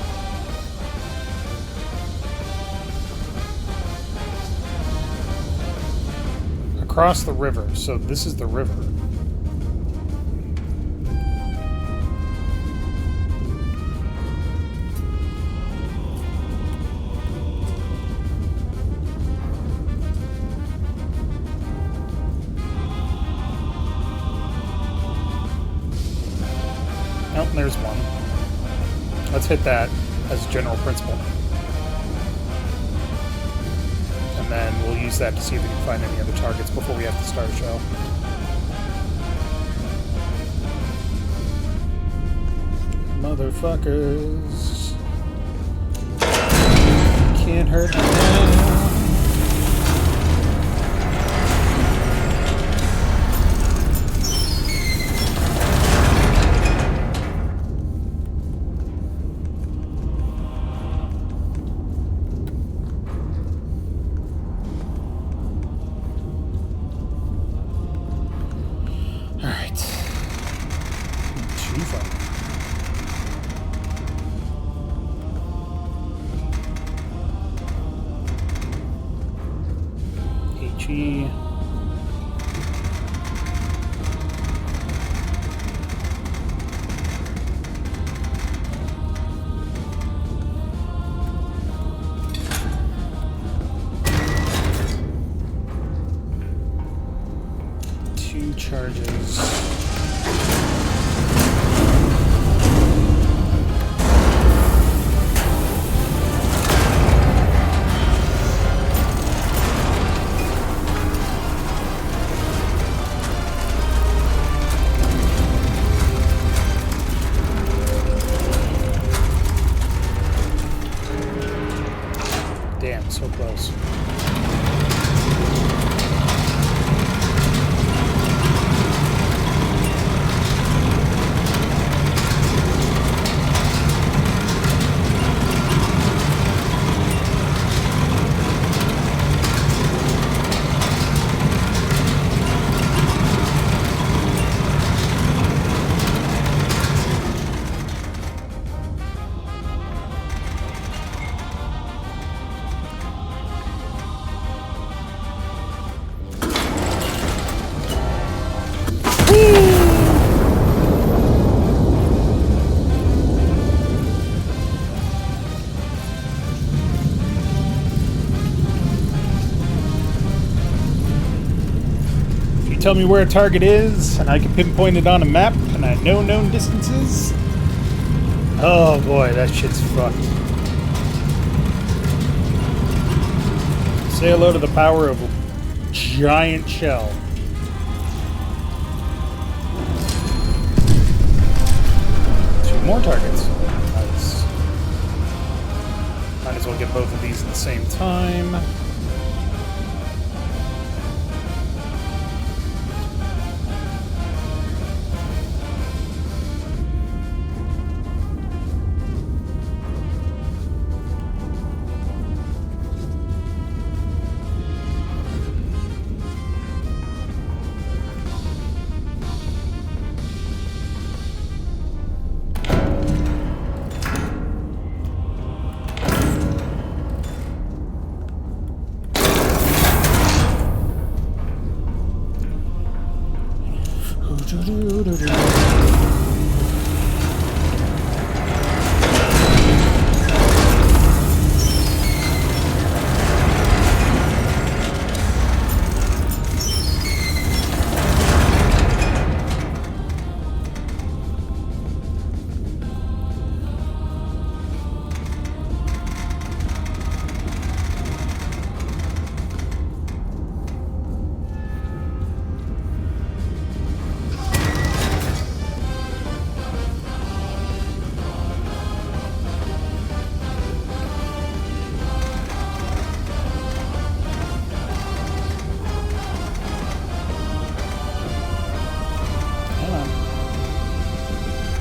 Speaker 1: Across the river. So this is the river. Oh, there's one. Let's hit that as a general principle. And then we'll use that to see if we can find any other targets before we have to start a show. Motherfuckers. Can't hurt me now. HE. Two charges. Damn, so close. Tell me where a target is, and I can pinpoint it on a map, and I know known distances. Oh boy, that shit's fucked. Say hello to the power of a giant shell. Two more targets. Nice. Might as well get both of these at the same time.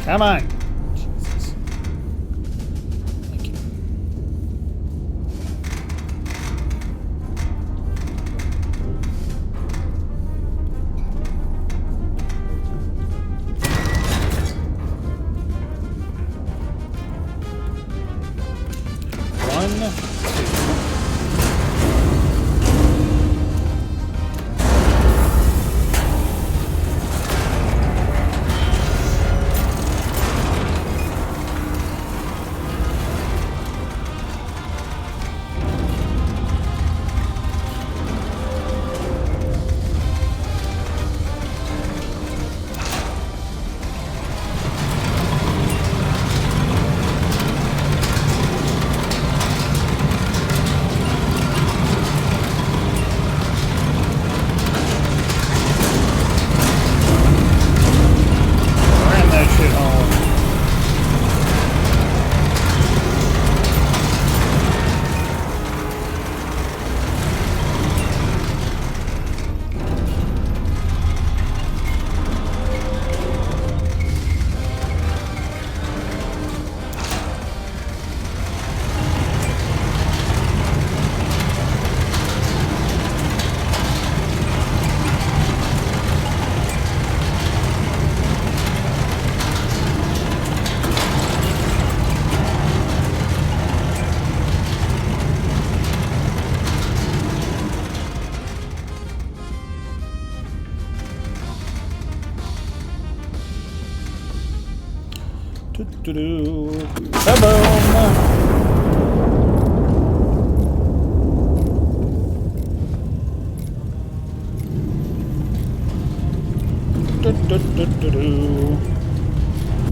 Speaker 1: Come on. Jesus. Thank you. Do-do-do. Kaboom! Do-do-do-do-do.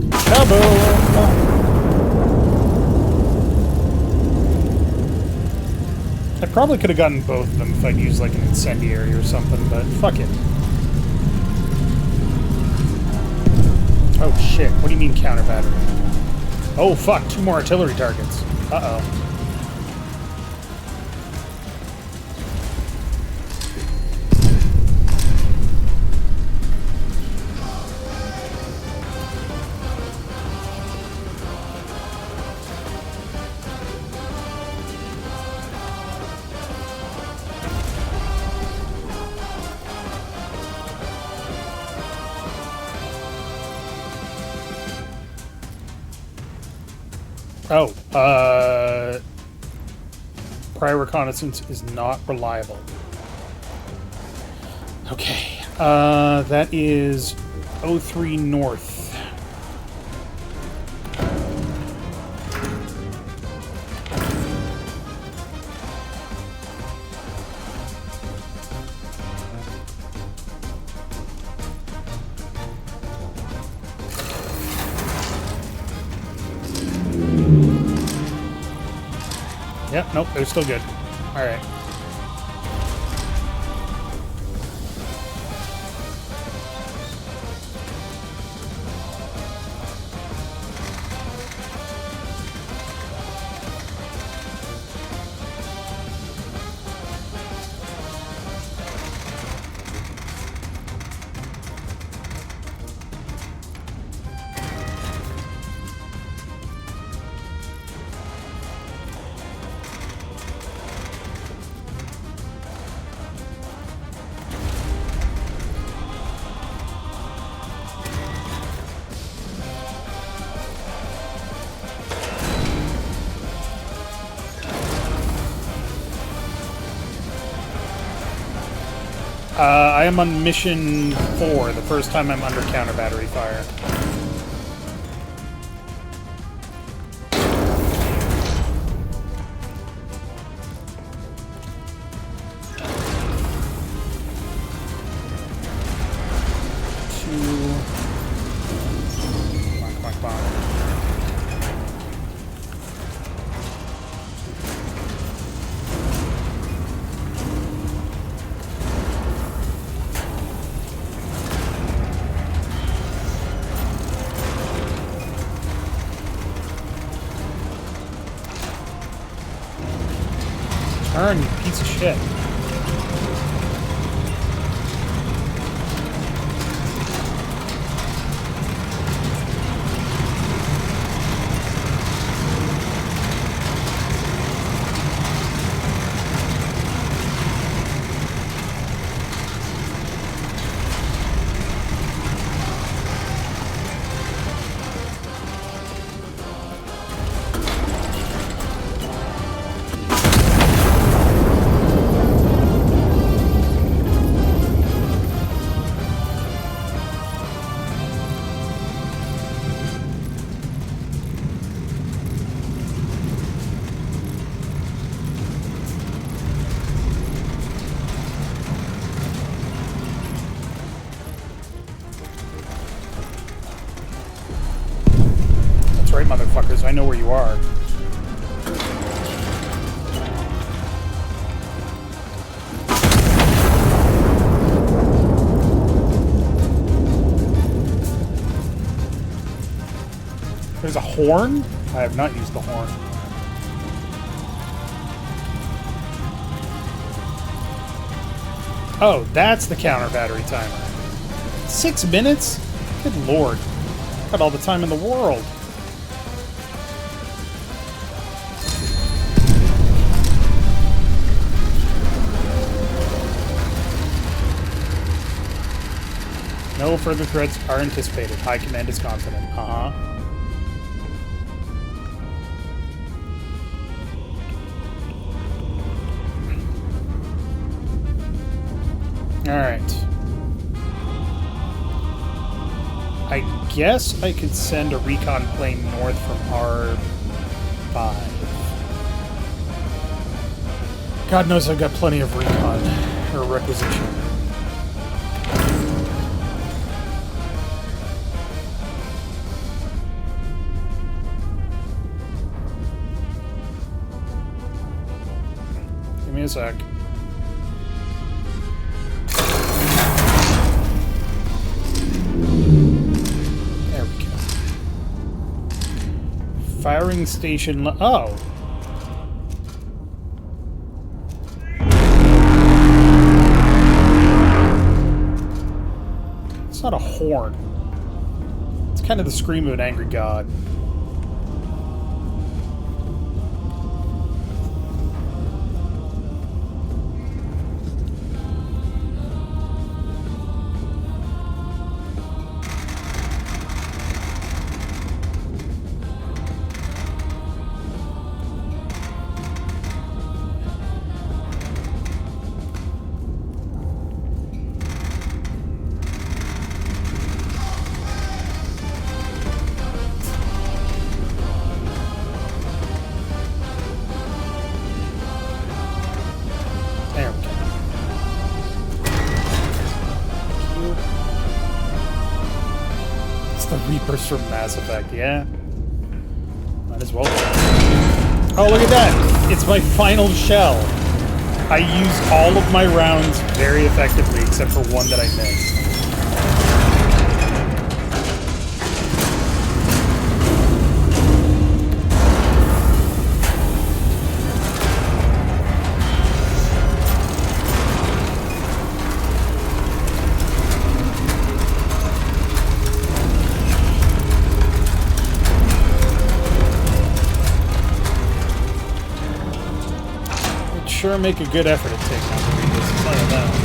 Speaker 1: Kaboom! I probably could have gotten both of them if I'd used like an incendiary or something, but fuck it. Oh shit, what do you mean counter battery? Oh fuck, 2 more artillery targets. Uh-oh. Oh, prior reconnaissance is not reliable. Okay, that is 03 north. Yep, nope, they're still good. Alright. I am on mission 4, the first time I'm under counter battery fire. Come on. Turn, you piece of shit. Right, motherfuckers, I know where you are. There's a horn? I have not used the horn. Oh, that's the counter battery timer. 6 minutes? Good lord. Got all the time in the world. No further threats are anticipated. High Command is confident. Uh-huh. Alright. I guess I could send a recon plane north from R5. God knows I've got plenty of recon, or requisition. Give me a sec. There we go. Firing station. Oh. It's not a horn. It's kind of the scream of an angry god. Reapers from Mass Effect, yeah. Might as well. Oh, look at that! It's my final shell. I used all of my rounds very effectively, except for one that I missed. Sure make a good effort at taking out the Reapers. I'll tell you that.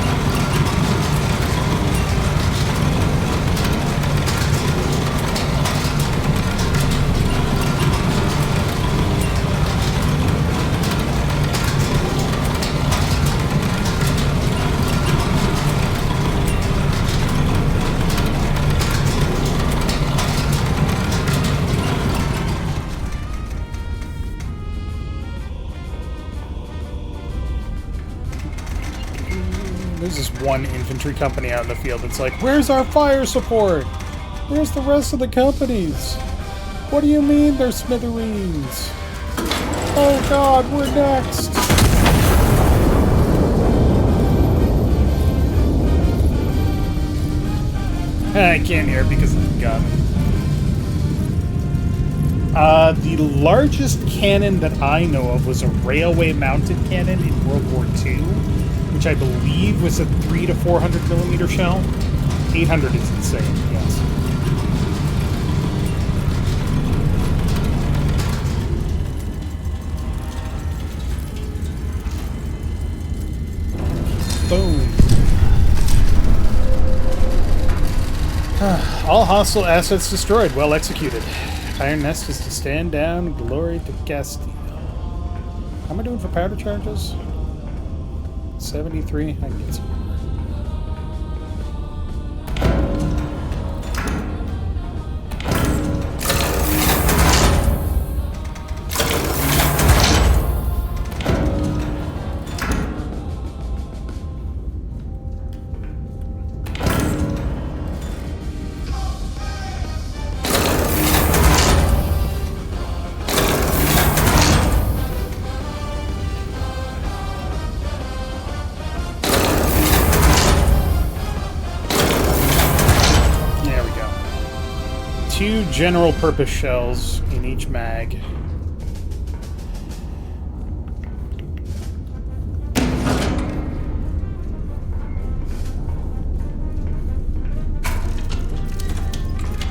Speaker 1: There's this one infantry company out in the field that's like, where's our fire support? Where's the rest of the companies? What do you mean they're smithereens? Oh god, we're next! I can't hear it because of the gun. The largest cannon that I know of was a railway-mounted cannon in World War II, which I believe was a 300 to 400 millimeter shell. 800 is insane, yes. Boom. All hostile assets destroyed. Well executed. Iron Nest is to stand down. Glory to Castile. How am I doing for powder charges? 73? I can get some more. Two general purpose shells in each mag.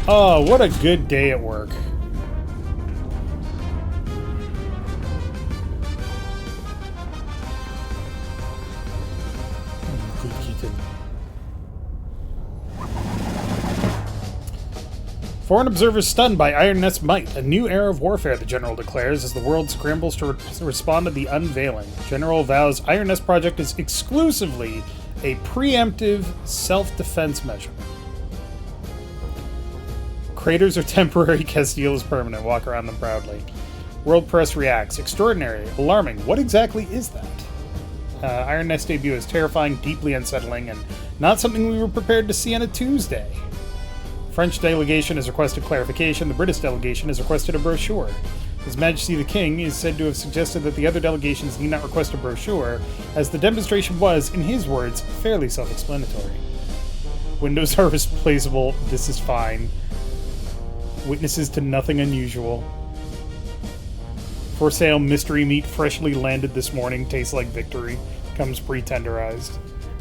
Speaker 1: Oh, what a good day at work. Foreign observers stunned by Iron Nest's might. A new era of warfare, the General declares, as the world scrambles to respond to the unveiling. General vows Iron Nest project is exclusively a preemptive self-defense measure. Craters are temporary, Castile is permanent. Walk around them proudly. World press reacts. Extraordinary. Alarming. What exactly is that? Iron Nest debut is terrifying, deeply unsettling, and not something we were prepared to see on a Tuesday. French delegation has requested clarification. The British delegation has requested a brochure. His Majesty the King is said to have suggested that the other delegations need not request a brochure, as the demonstration was, in his words, fairly self-explanatory. Windows are replaceable. This is fine. Witnesses to nothing unusual. For sale, mystery meat freshly landed this morning. Tastes like victory. Comes pre-tenderized.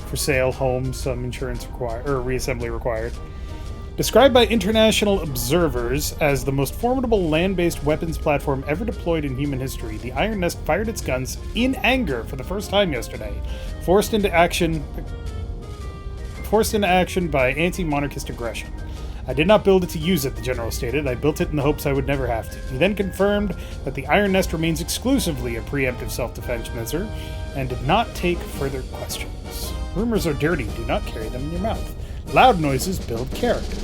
Speaker 1: For sale, home, some insurance required, or reassembly required. Described by international observers as the most formidable land-based weapons platform ever deployed in human history, the Iron Nest fired its guns in anger for the first time yesterday, forced into action by anti-monarchist aggression. I did not build it to use it, the general stated. I built it in the hopes I would never have to. He then confirmed that the Iron Nest remains exclusively a preemptive self-defense measure and did not take further questions. Rumors are dirty. Do not carry them in your mouth. Loud noises build character.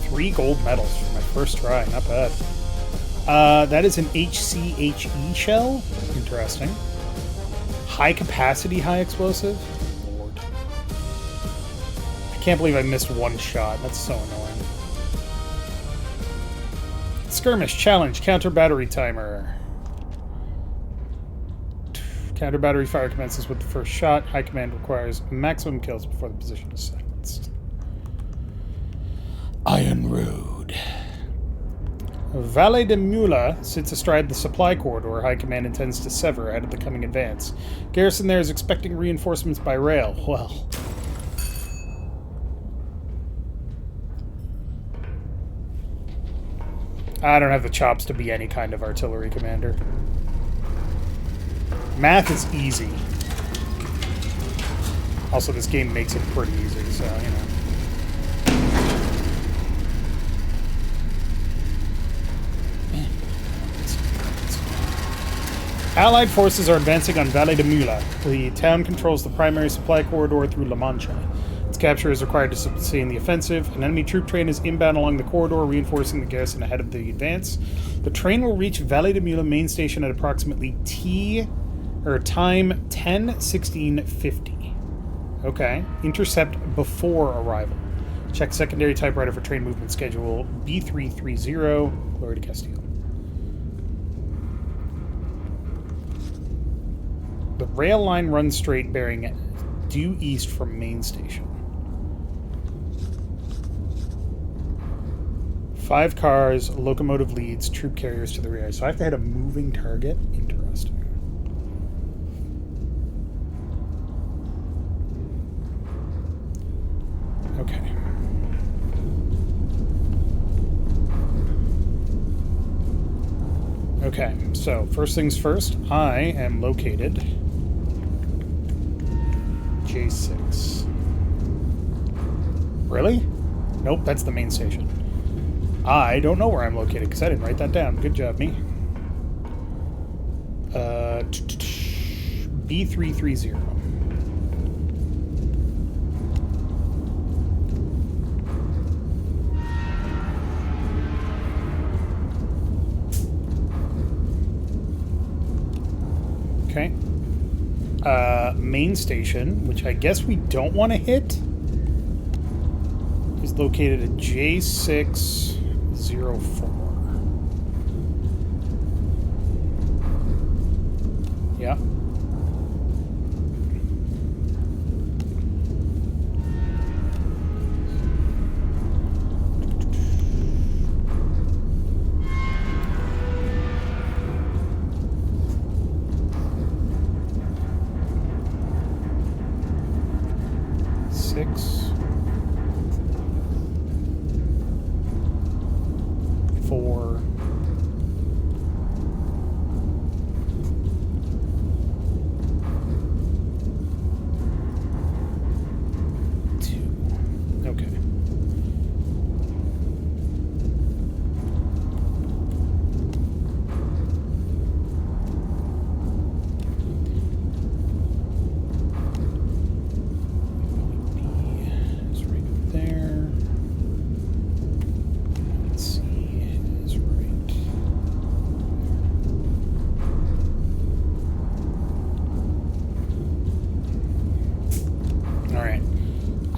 Speaker 1: Three gold medals for my first try. Not bad. That is an HCHE shell. Interesting. High capacity, high explosive. Lord. I can't believe I missed one shot. That's so annoying. Skirmish challenge counter battery timer. Counter battery fire commences with the first shot. High command requires maximum kills before the position is silenced. Iron Road. Valle de Mula sits astride the supply corridor High Command intends to sever ahead of the coming advance. Garrison there is expecting reinforcements by rail. Well. I don't have the chops to be any kind of artillery commander. Math is easy. Also, this game makes it pretty easy, so, you know. Allied forces are advancing on Valle de Mula. The town controls the primary supply corridor through La Mancha. Its capture is required to sustain the offensive. An enemy troop train is inbound along the corridor, reinforcing the garrison ahead of the advance. The train will reach Valle de Mula main station at approximately time 10:16:50. Okay. Intercept before arrival. Check secondary typewriter for train movement schedule B330. Glory to Castile. The rail line runs straight, bearing due east from main station. 5 cars, locomotive leads, troop carriers to the rear. So I have to hit a moving target? Interesting. Okay. Okay, so first things first, I am located J6. Really? Nope, that's the main station. I don't know where I'm located because I didn't write that down. Good job, me. B330. Okay. Main station, which I guess we don't want to hit, is located at J604. Yeah.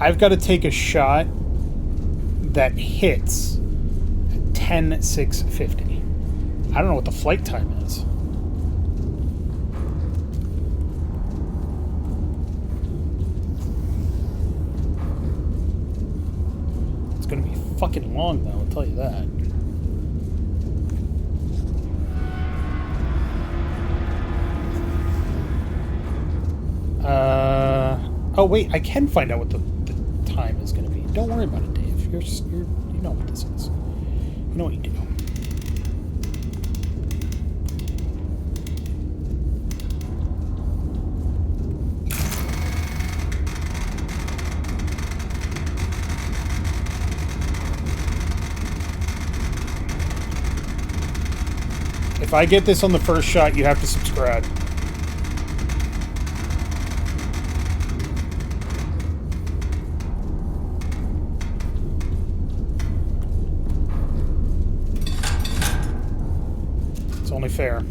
Speaker 1: I've got to take a shot that hits at 10,650. I don't know what the flight time is. It's going to be fucking long, though, I'll tell you that. Oh, wait, I can find out what the time is going to be. Don't worry about it, Dave. You know what this is. You know what you do. If I get this on the first shot, you have to subscribe. It's only fair.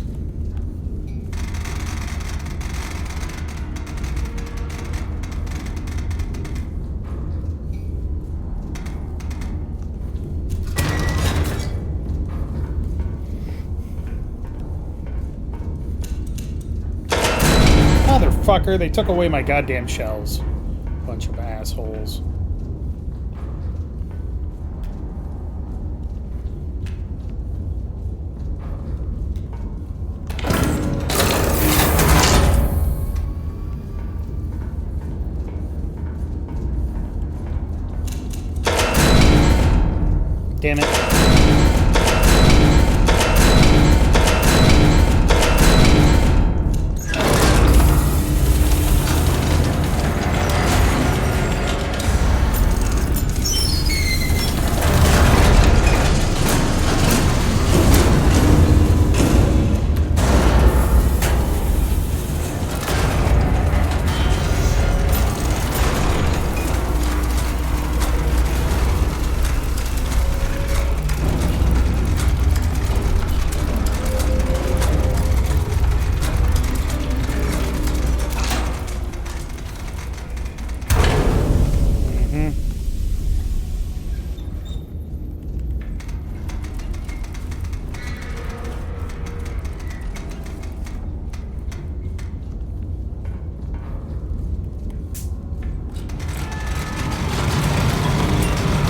Speaker 1: Motherfucker, they took away my goddamn shells. Bunch of assholes. Damn it.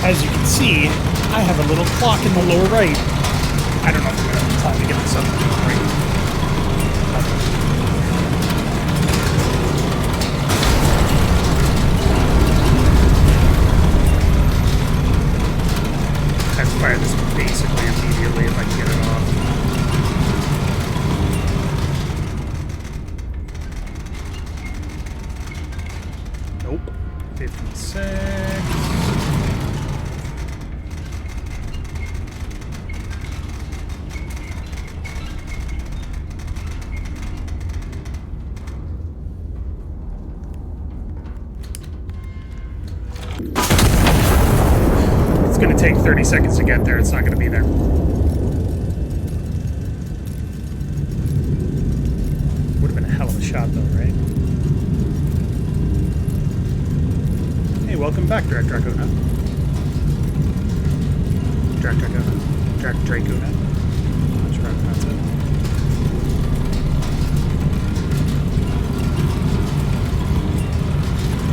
Speaker 1: As you can see, I have a little clock in the lower right. I don't know if I'm going to have time to get this up right. I have to fire this basically immediately if I can get it off. Nope. 56. It's going to take 30 seconds to get there. It's not going to be there. Would have been a hell of a shot, though, right? Hey, welcome back, Dracuna. Dracuna. Not sure how to pronounce it.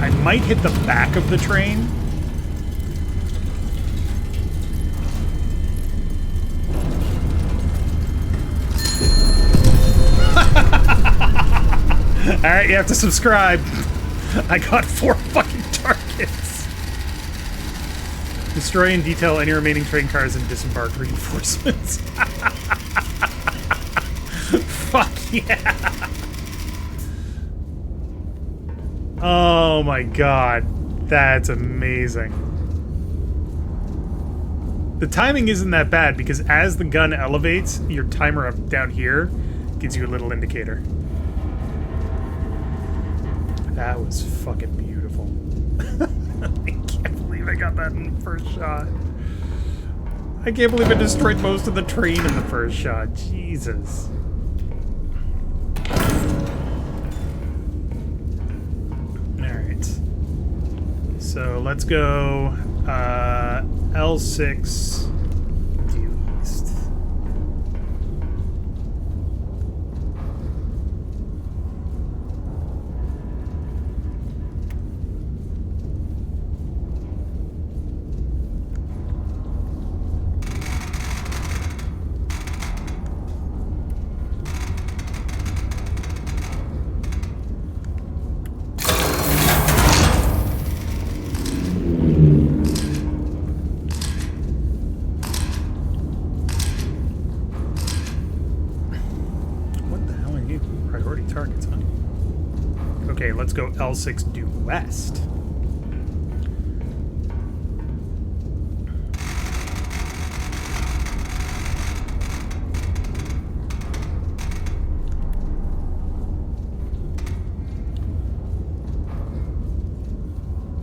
Speaker 1: I might hit the back of the train. Alright, you have to subscribe. I got 4 fucking targets. Destroy and detail any remaining train cars and disembark reinforcements. Fuck yeah. Oh my god. That's amazing. The timing isn't that bad because as the gun elevates, your timer up down here gives you a little indicator. That was fucking beautiful. I can't believe I got that in the first shot. I can't believe I destroyed most of the train in the first shot. Jesus. Alright. So let's go L6 due east. Targets, huh? Okay, let's go L6 due west.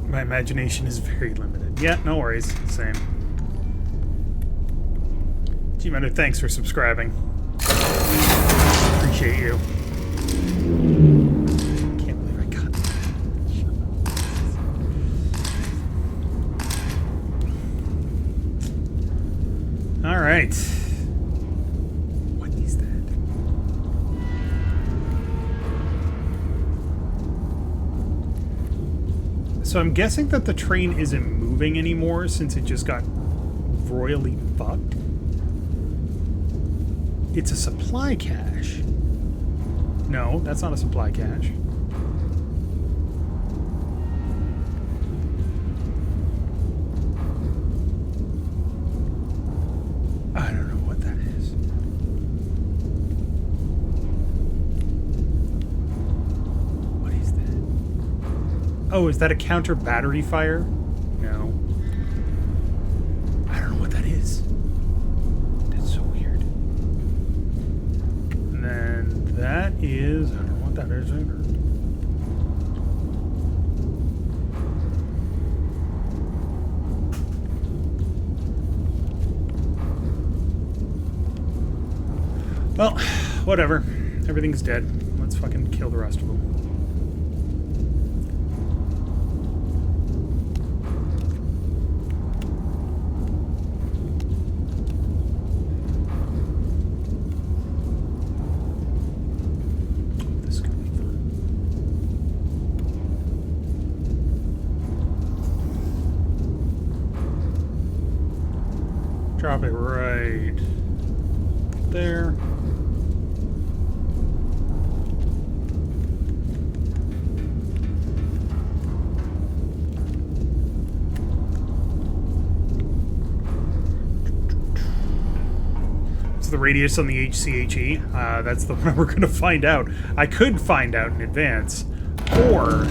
Speaker 1: My imagination is very limited. Yeah, no worries. Same. G-Mender, thanks for subscribing. Appreciate you. Can't believe I got that. All right. What is that? So I'm guessing that the train isn't moving anymore since it just got royally fucked. It's a supply cache. No, that's not a supply cache. I don't know what that is. What is that? Oh, is that a counter battery fire? No. I don't know what that is. That's so weird. And then that is... I don't know what that is either. Well, whatever. Everything's dead. Let's fucking kill the rest of them. This could be fun. Drop it right there. The radius on the HCHE. That's the one we're going to find out. I could find out in advance, or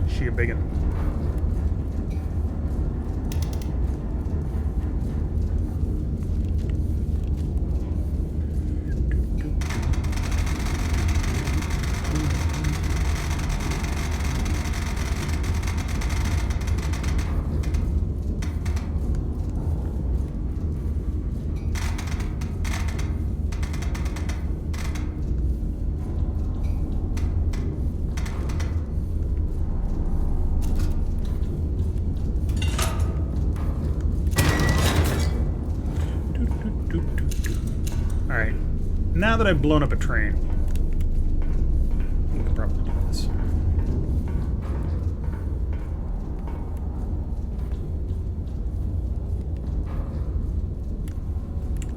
Speaker 1: she a biggin'. Alright, now that I've blown up a train, we can probably do this.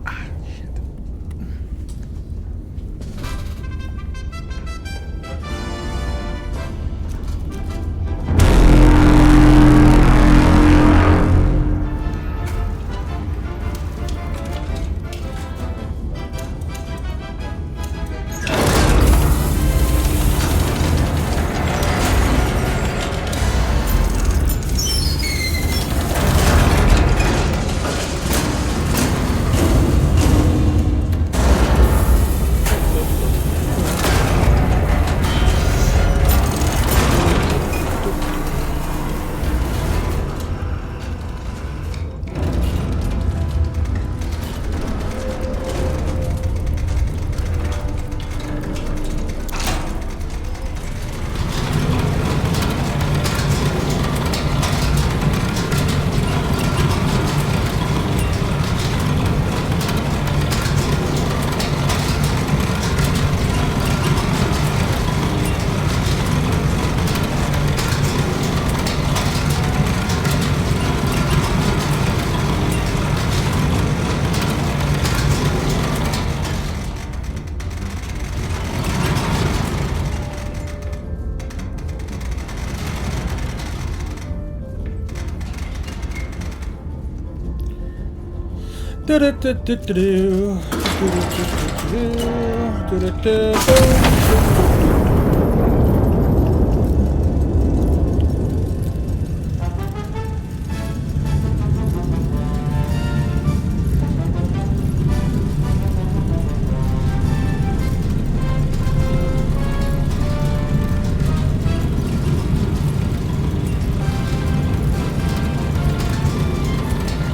Speaker 1: Ah, shit.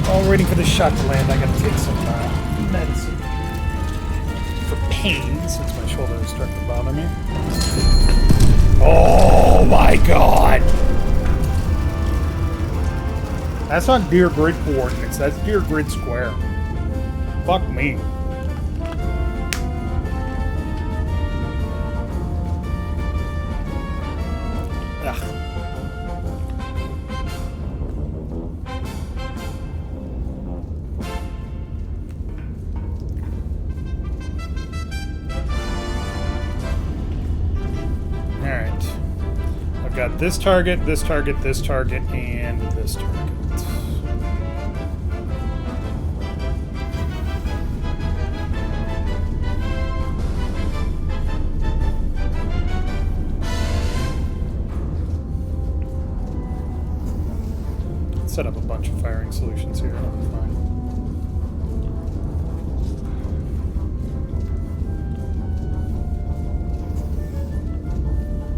Speaker 1: While waiting for the shot to land, I gotta take some medicine for pain since my shoulder is starting to bother me. Oh my god! That's not dear grid coordinates, that's dear grid square. Fuck me. Ugh. Got this target, this target, this target, and this target. Set up a bunch of firing solutions here, that'll be fine.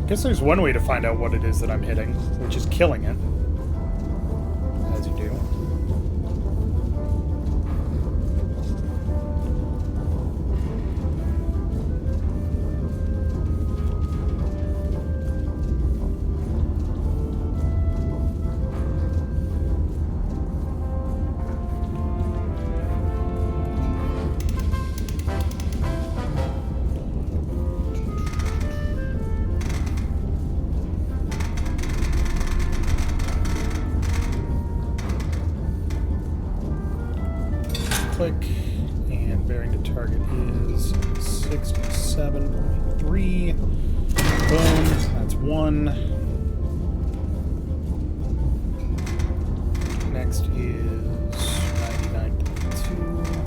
Speaker 1: I guess there's one way to find out what it is that I'm hitting, which is killing it. As you do. Click, and bearing to target is 67.3. Boom, that's 1. Next is 99.2.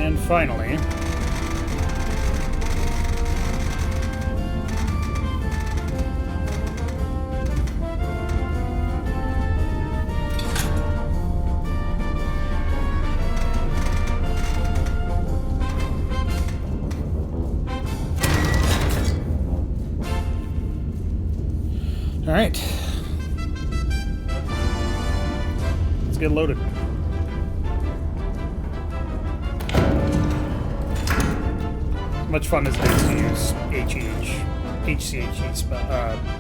Speaker 1: And finally, all right, let's get loaded. Much fun as it is to use HCHE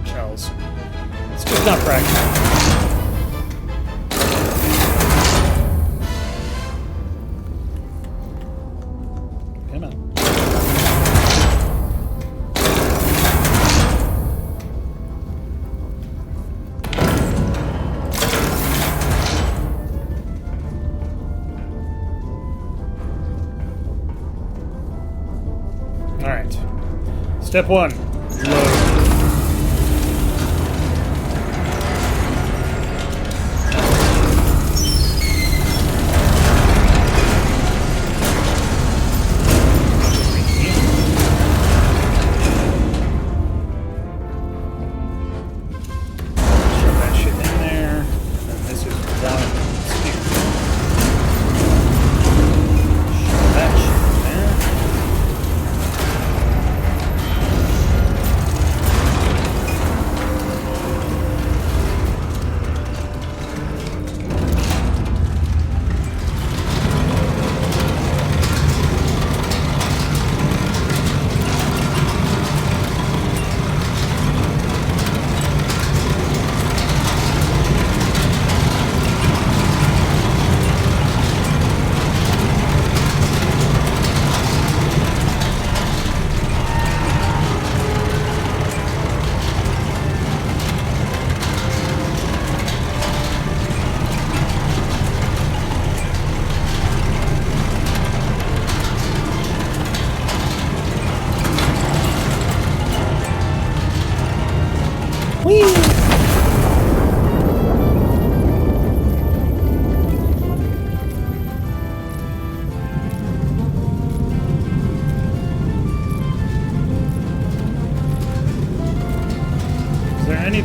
Speaker 1: shells. It's just not practical. Come on. All right. Step 1. Load.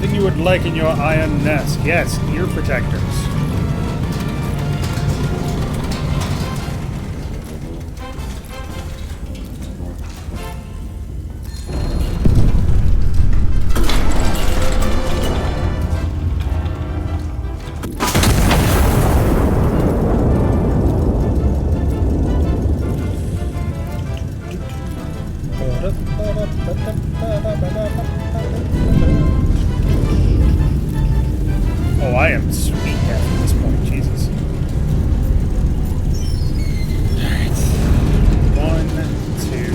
Speaker 1: Anything you would like in your iron nest? Yes, ear protectors. Oh, I am sweet at this point, Jesus. Alright. 1, 2.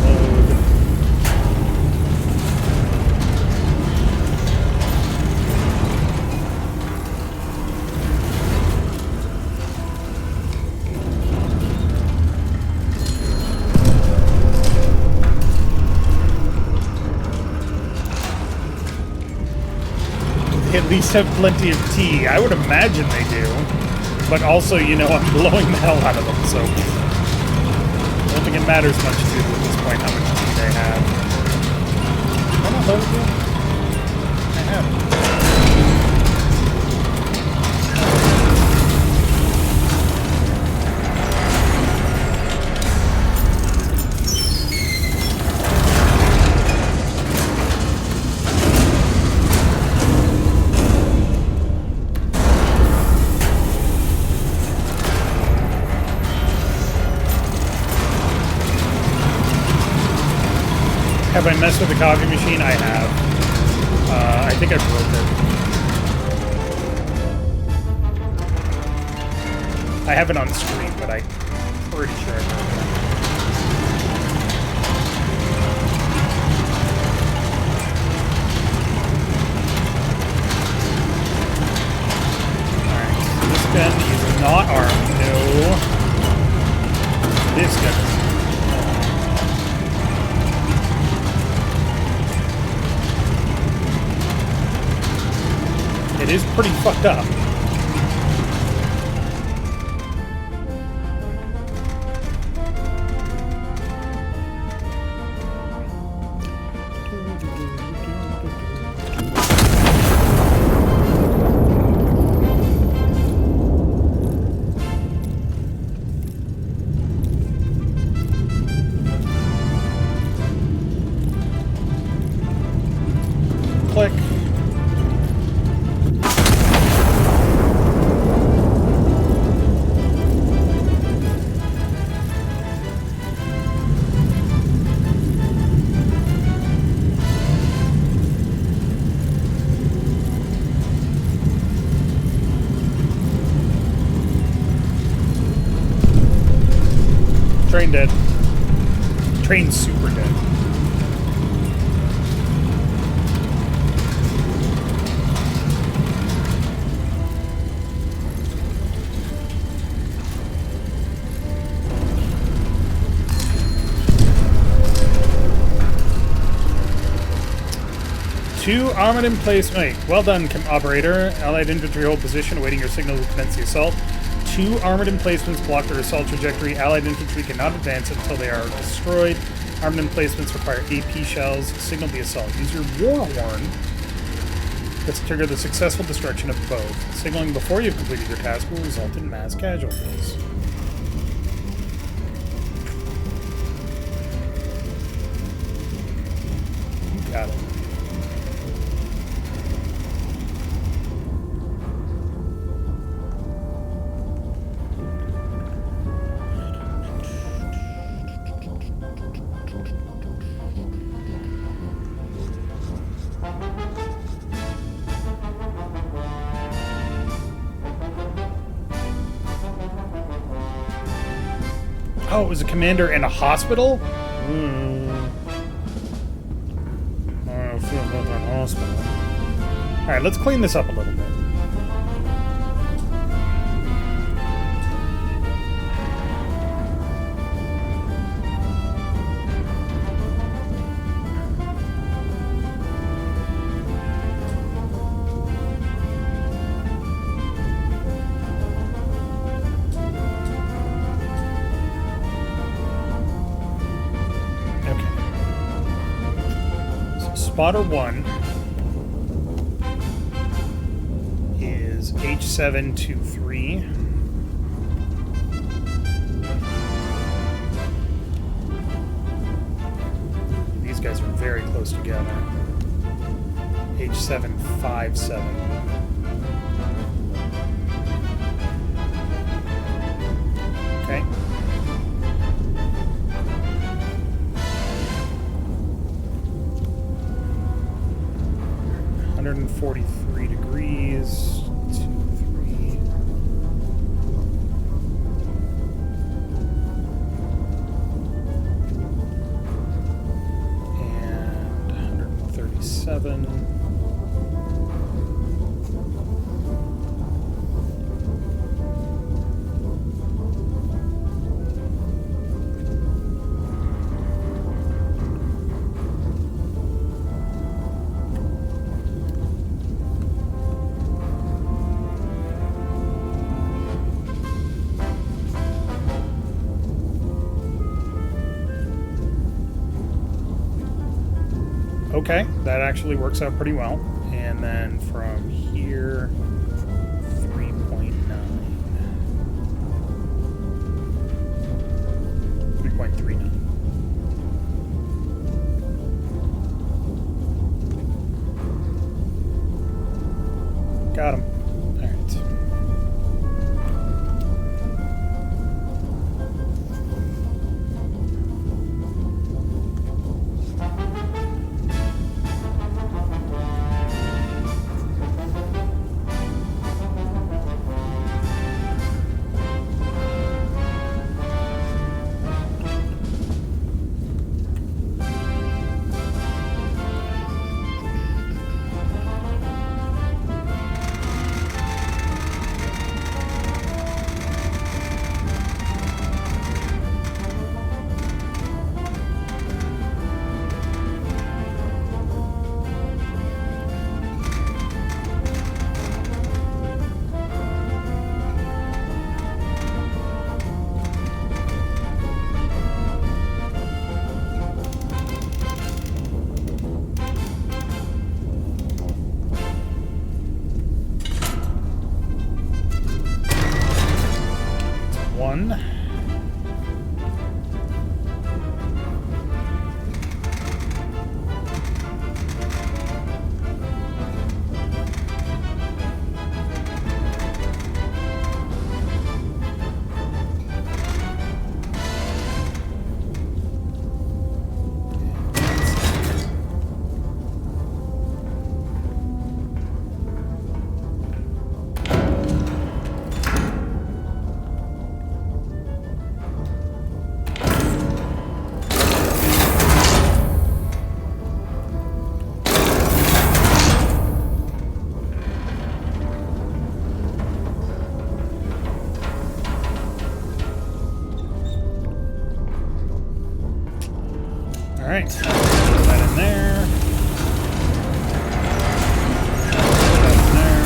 Speaker 1: Load. They at least have plenty of tea. I would imagine they do. But also, you know, I'm blowing the hell out of them, so I don't think it matters much to them at this point how much tea they have. Have I not loaded yet? I haven't. Have I messed with the coffee machine? I have. I think I broke it. I have it on screen, but I'm pretty sure I broke it. Alright, so this gun is not armed. No. This gun is. It is pretty fucked up. Click. Train dead. Train super dead. Two armored in place. Wait, well done, operator. Allied infantry hold position, awaiting your signal to commence the assault. Two armored emplacements block their assault trajectory. Allied infantry cannot advance until they are destroyed. Armored emplacements require AP shells. Signal the assault. Use your war horn. Let's trigger the successful destruction of both. Signaling before you've completed your task will result in mass casualties. You got it. Oh, it was a commander in a hospital? I feel about that hospital. Alright, let's clean this up a little bit. spotter 1 is H723. These guys are very close together. H757. Okay. 143 degrees. 2, 3. And 137. Okay, that actually works out pretty well. And then from here, 3.9. 3.39. Got him. All right. One. All right, put that in there. Put that in there.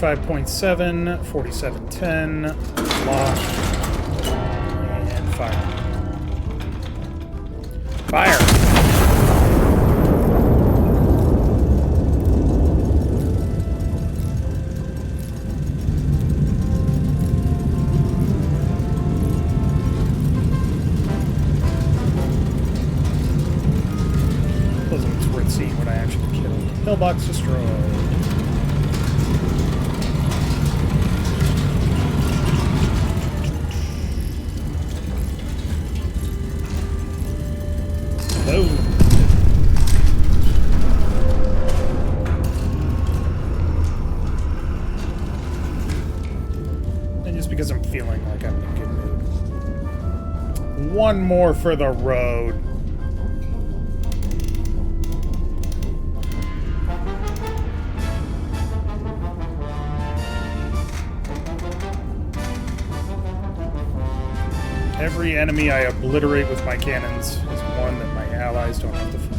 Speaker 1: 45.7, 47.10, lock, and fire. Fire! Doesn't look worth seeing what I actually killed. Pillbox destroyed. Boom. And just because I'm feeling like I'm in a good mood. One more for the road. Every enemy I obliterate with my cannons is one that my allies don't have to fight.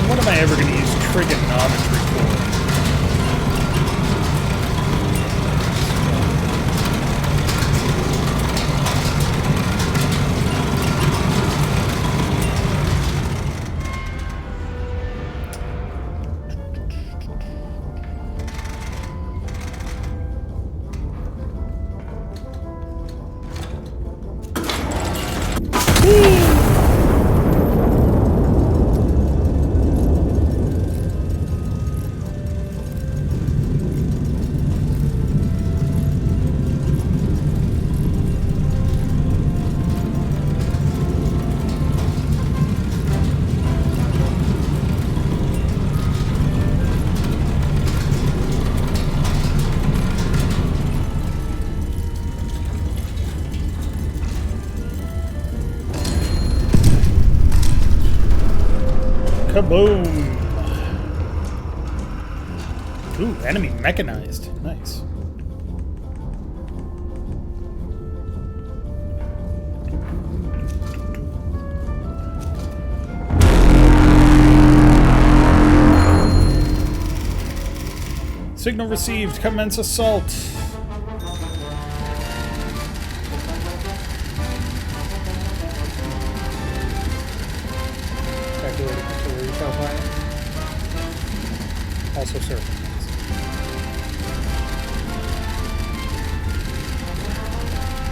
Speaker 1: What am I ever going to use trigonometry for? Kaboom! Ooh, enemy mechanized. Nice. Signal received. Commence assault. Also serving.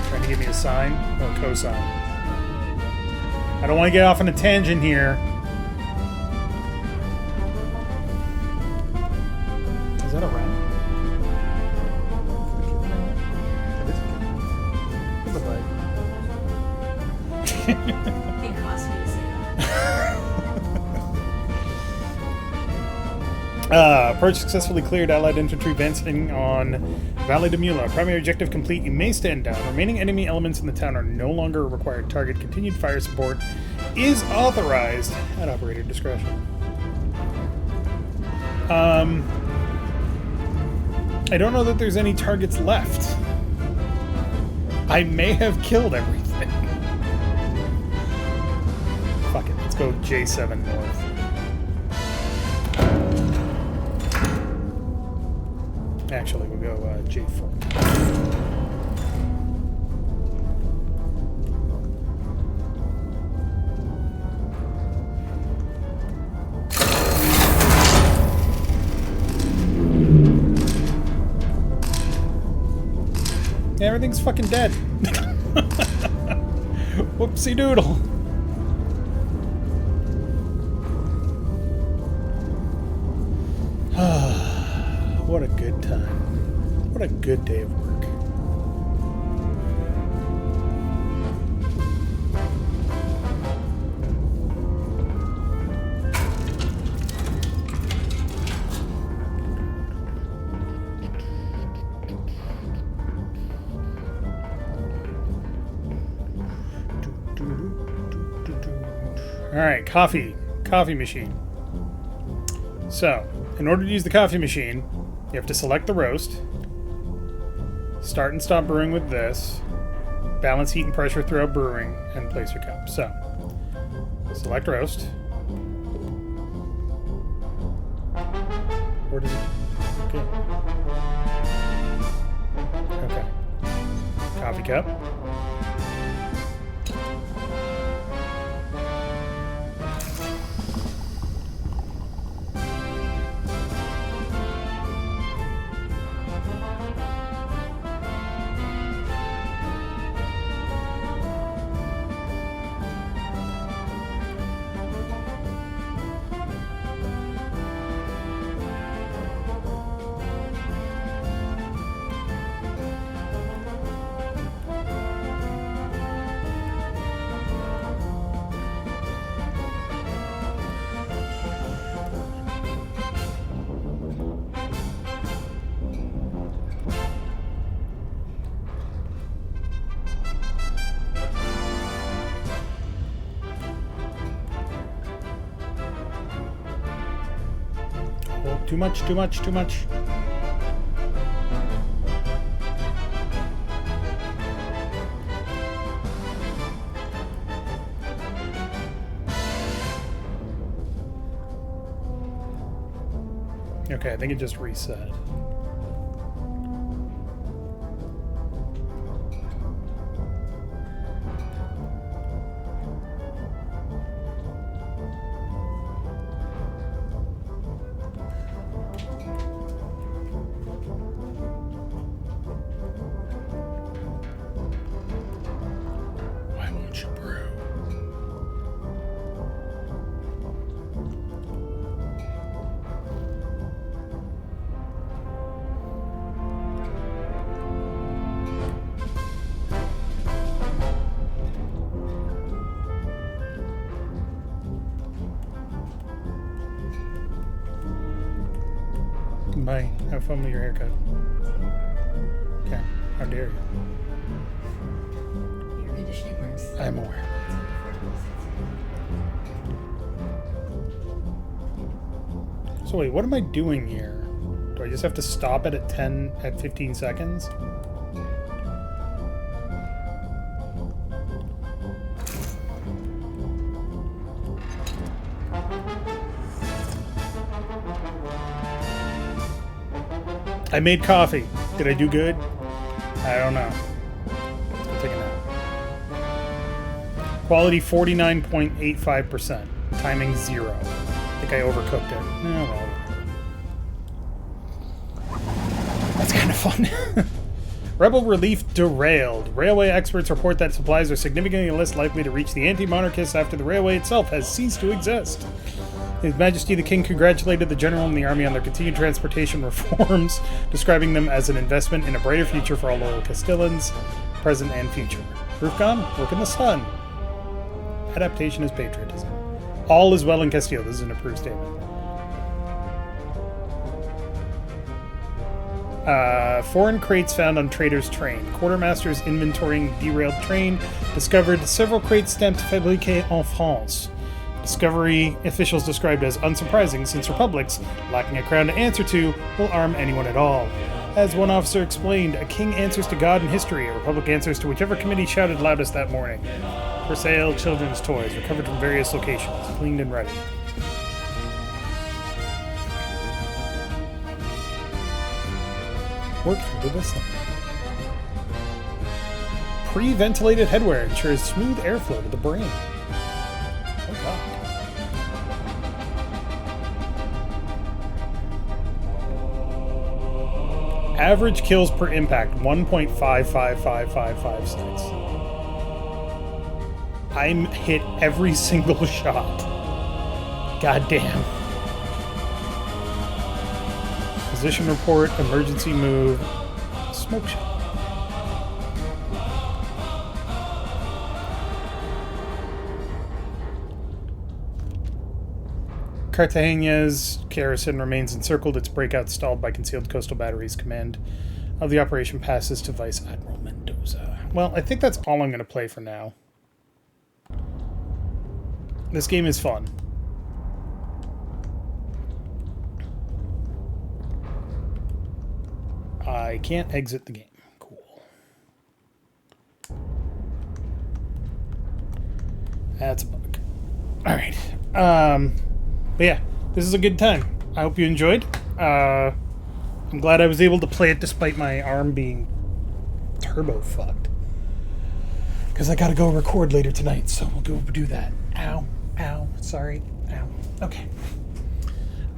Speaker 1: Trying to give me a sign or a cosine. I don't want to get off on a tangent here. Is that a rat?
Speaker 2: It cost me to say
Speaker 1: Approach successfully cleared. Allied infantry advancing on Valley de Mula. Primary objective complete. You may stand down. Remaining enemy elements in the town are no longer a required target. Continued fire support is authorized at operator discretion. I don't know that there's any targets left. I may have killed everything. Fuck it. Let's go J7 north. Actually, we'll go J4. Yeah, everything's fucking dead. Whoopsie doodle. What a good time. What a good day of work. Alright, coffee machine. So, in order to use the coffee machine, you have to select the roast, start and stop brewing with this, balance heat and pressure throughout brewing, and place your cup. So, select roast. Where does it... Okay. Okay. Coffee cup. Too much, too much, too much. Okay, I think it just reset. Bye. Have fun with your haircut. Okay. How dare you?
Speaker 2: Your conditioning works.
Speaker 1: I'm aware. So wait, what am I doing here? Do I just have to stop it at 15 seconds? I made coffee. Did I do good? I don't know. Let's go take a nap. Quality 49.85%. Timing 0. I think I overcooked it. Oh, well. That's kind of fun. Rebel relief derailed. Railway experts report that supplies are significantly less likely to reach the anti-monarchists after the railway itself has ceased to exist. His Majesty the King congratulated the general and the army on their continued transportation reforms, describing them as an investment in a brighter future for all loyal Castillans, present and future. Roof gone? Work in the sun. Adaptation is patriotism. All is well in Castile. This is an approved statement. Foreign crates found on trader's train. Quartermasters inventorying derailed train discovered several crates stamped Fabriqué en France. Discovery officials described as unsurprising since republics, lacking a crown to answer to, will arm anyone at all. As one officer explained, a king answers to God and history, a republic answers to whichever committee shouted loudest that morning. For sale, children's toys, recovered from various locations, cleaned and ready. Work through this thing. Pre-ventilated headwear ensures smooth airflow to the brain. Oh god. Average kills per impact, 1.555556. I'm hit every single shot. God damn. Position report, emergency move, smoke shot. Cartagena's garrison remains encircled, its breakout stalled by concealed coastal batteries. Command of the operation passes to Vice Admiral Mendoza. Well, I think that's all I'm going to play for now. This game is fun. I can't exit the game. Cool. That's a bug. Alright. But yeah, this is a good time. I hope you enjoyed. I'm glad I was able to play it despite my arm being turbo fucked. Because I gotta go record later tonight, so we'll go do that. Ow. Ow. Sorry. Ow. Okay.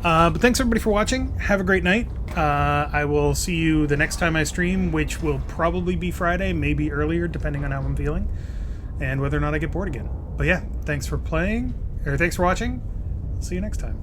Speaker 1: But thanks everybody for watching. Have a great night. I will see you the next time I stream, which will probably be Friday, maybe earlier, depending on how I'm feeling, and whether or not I get bored again. But yeah, thanks for playing, or thanks for watching. See you next time.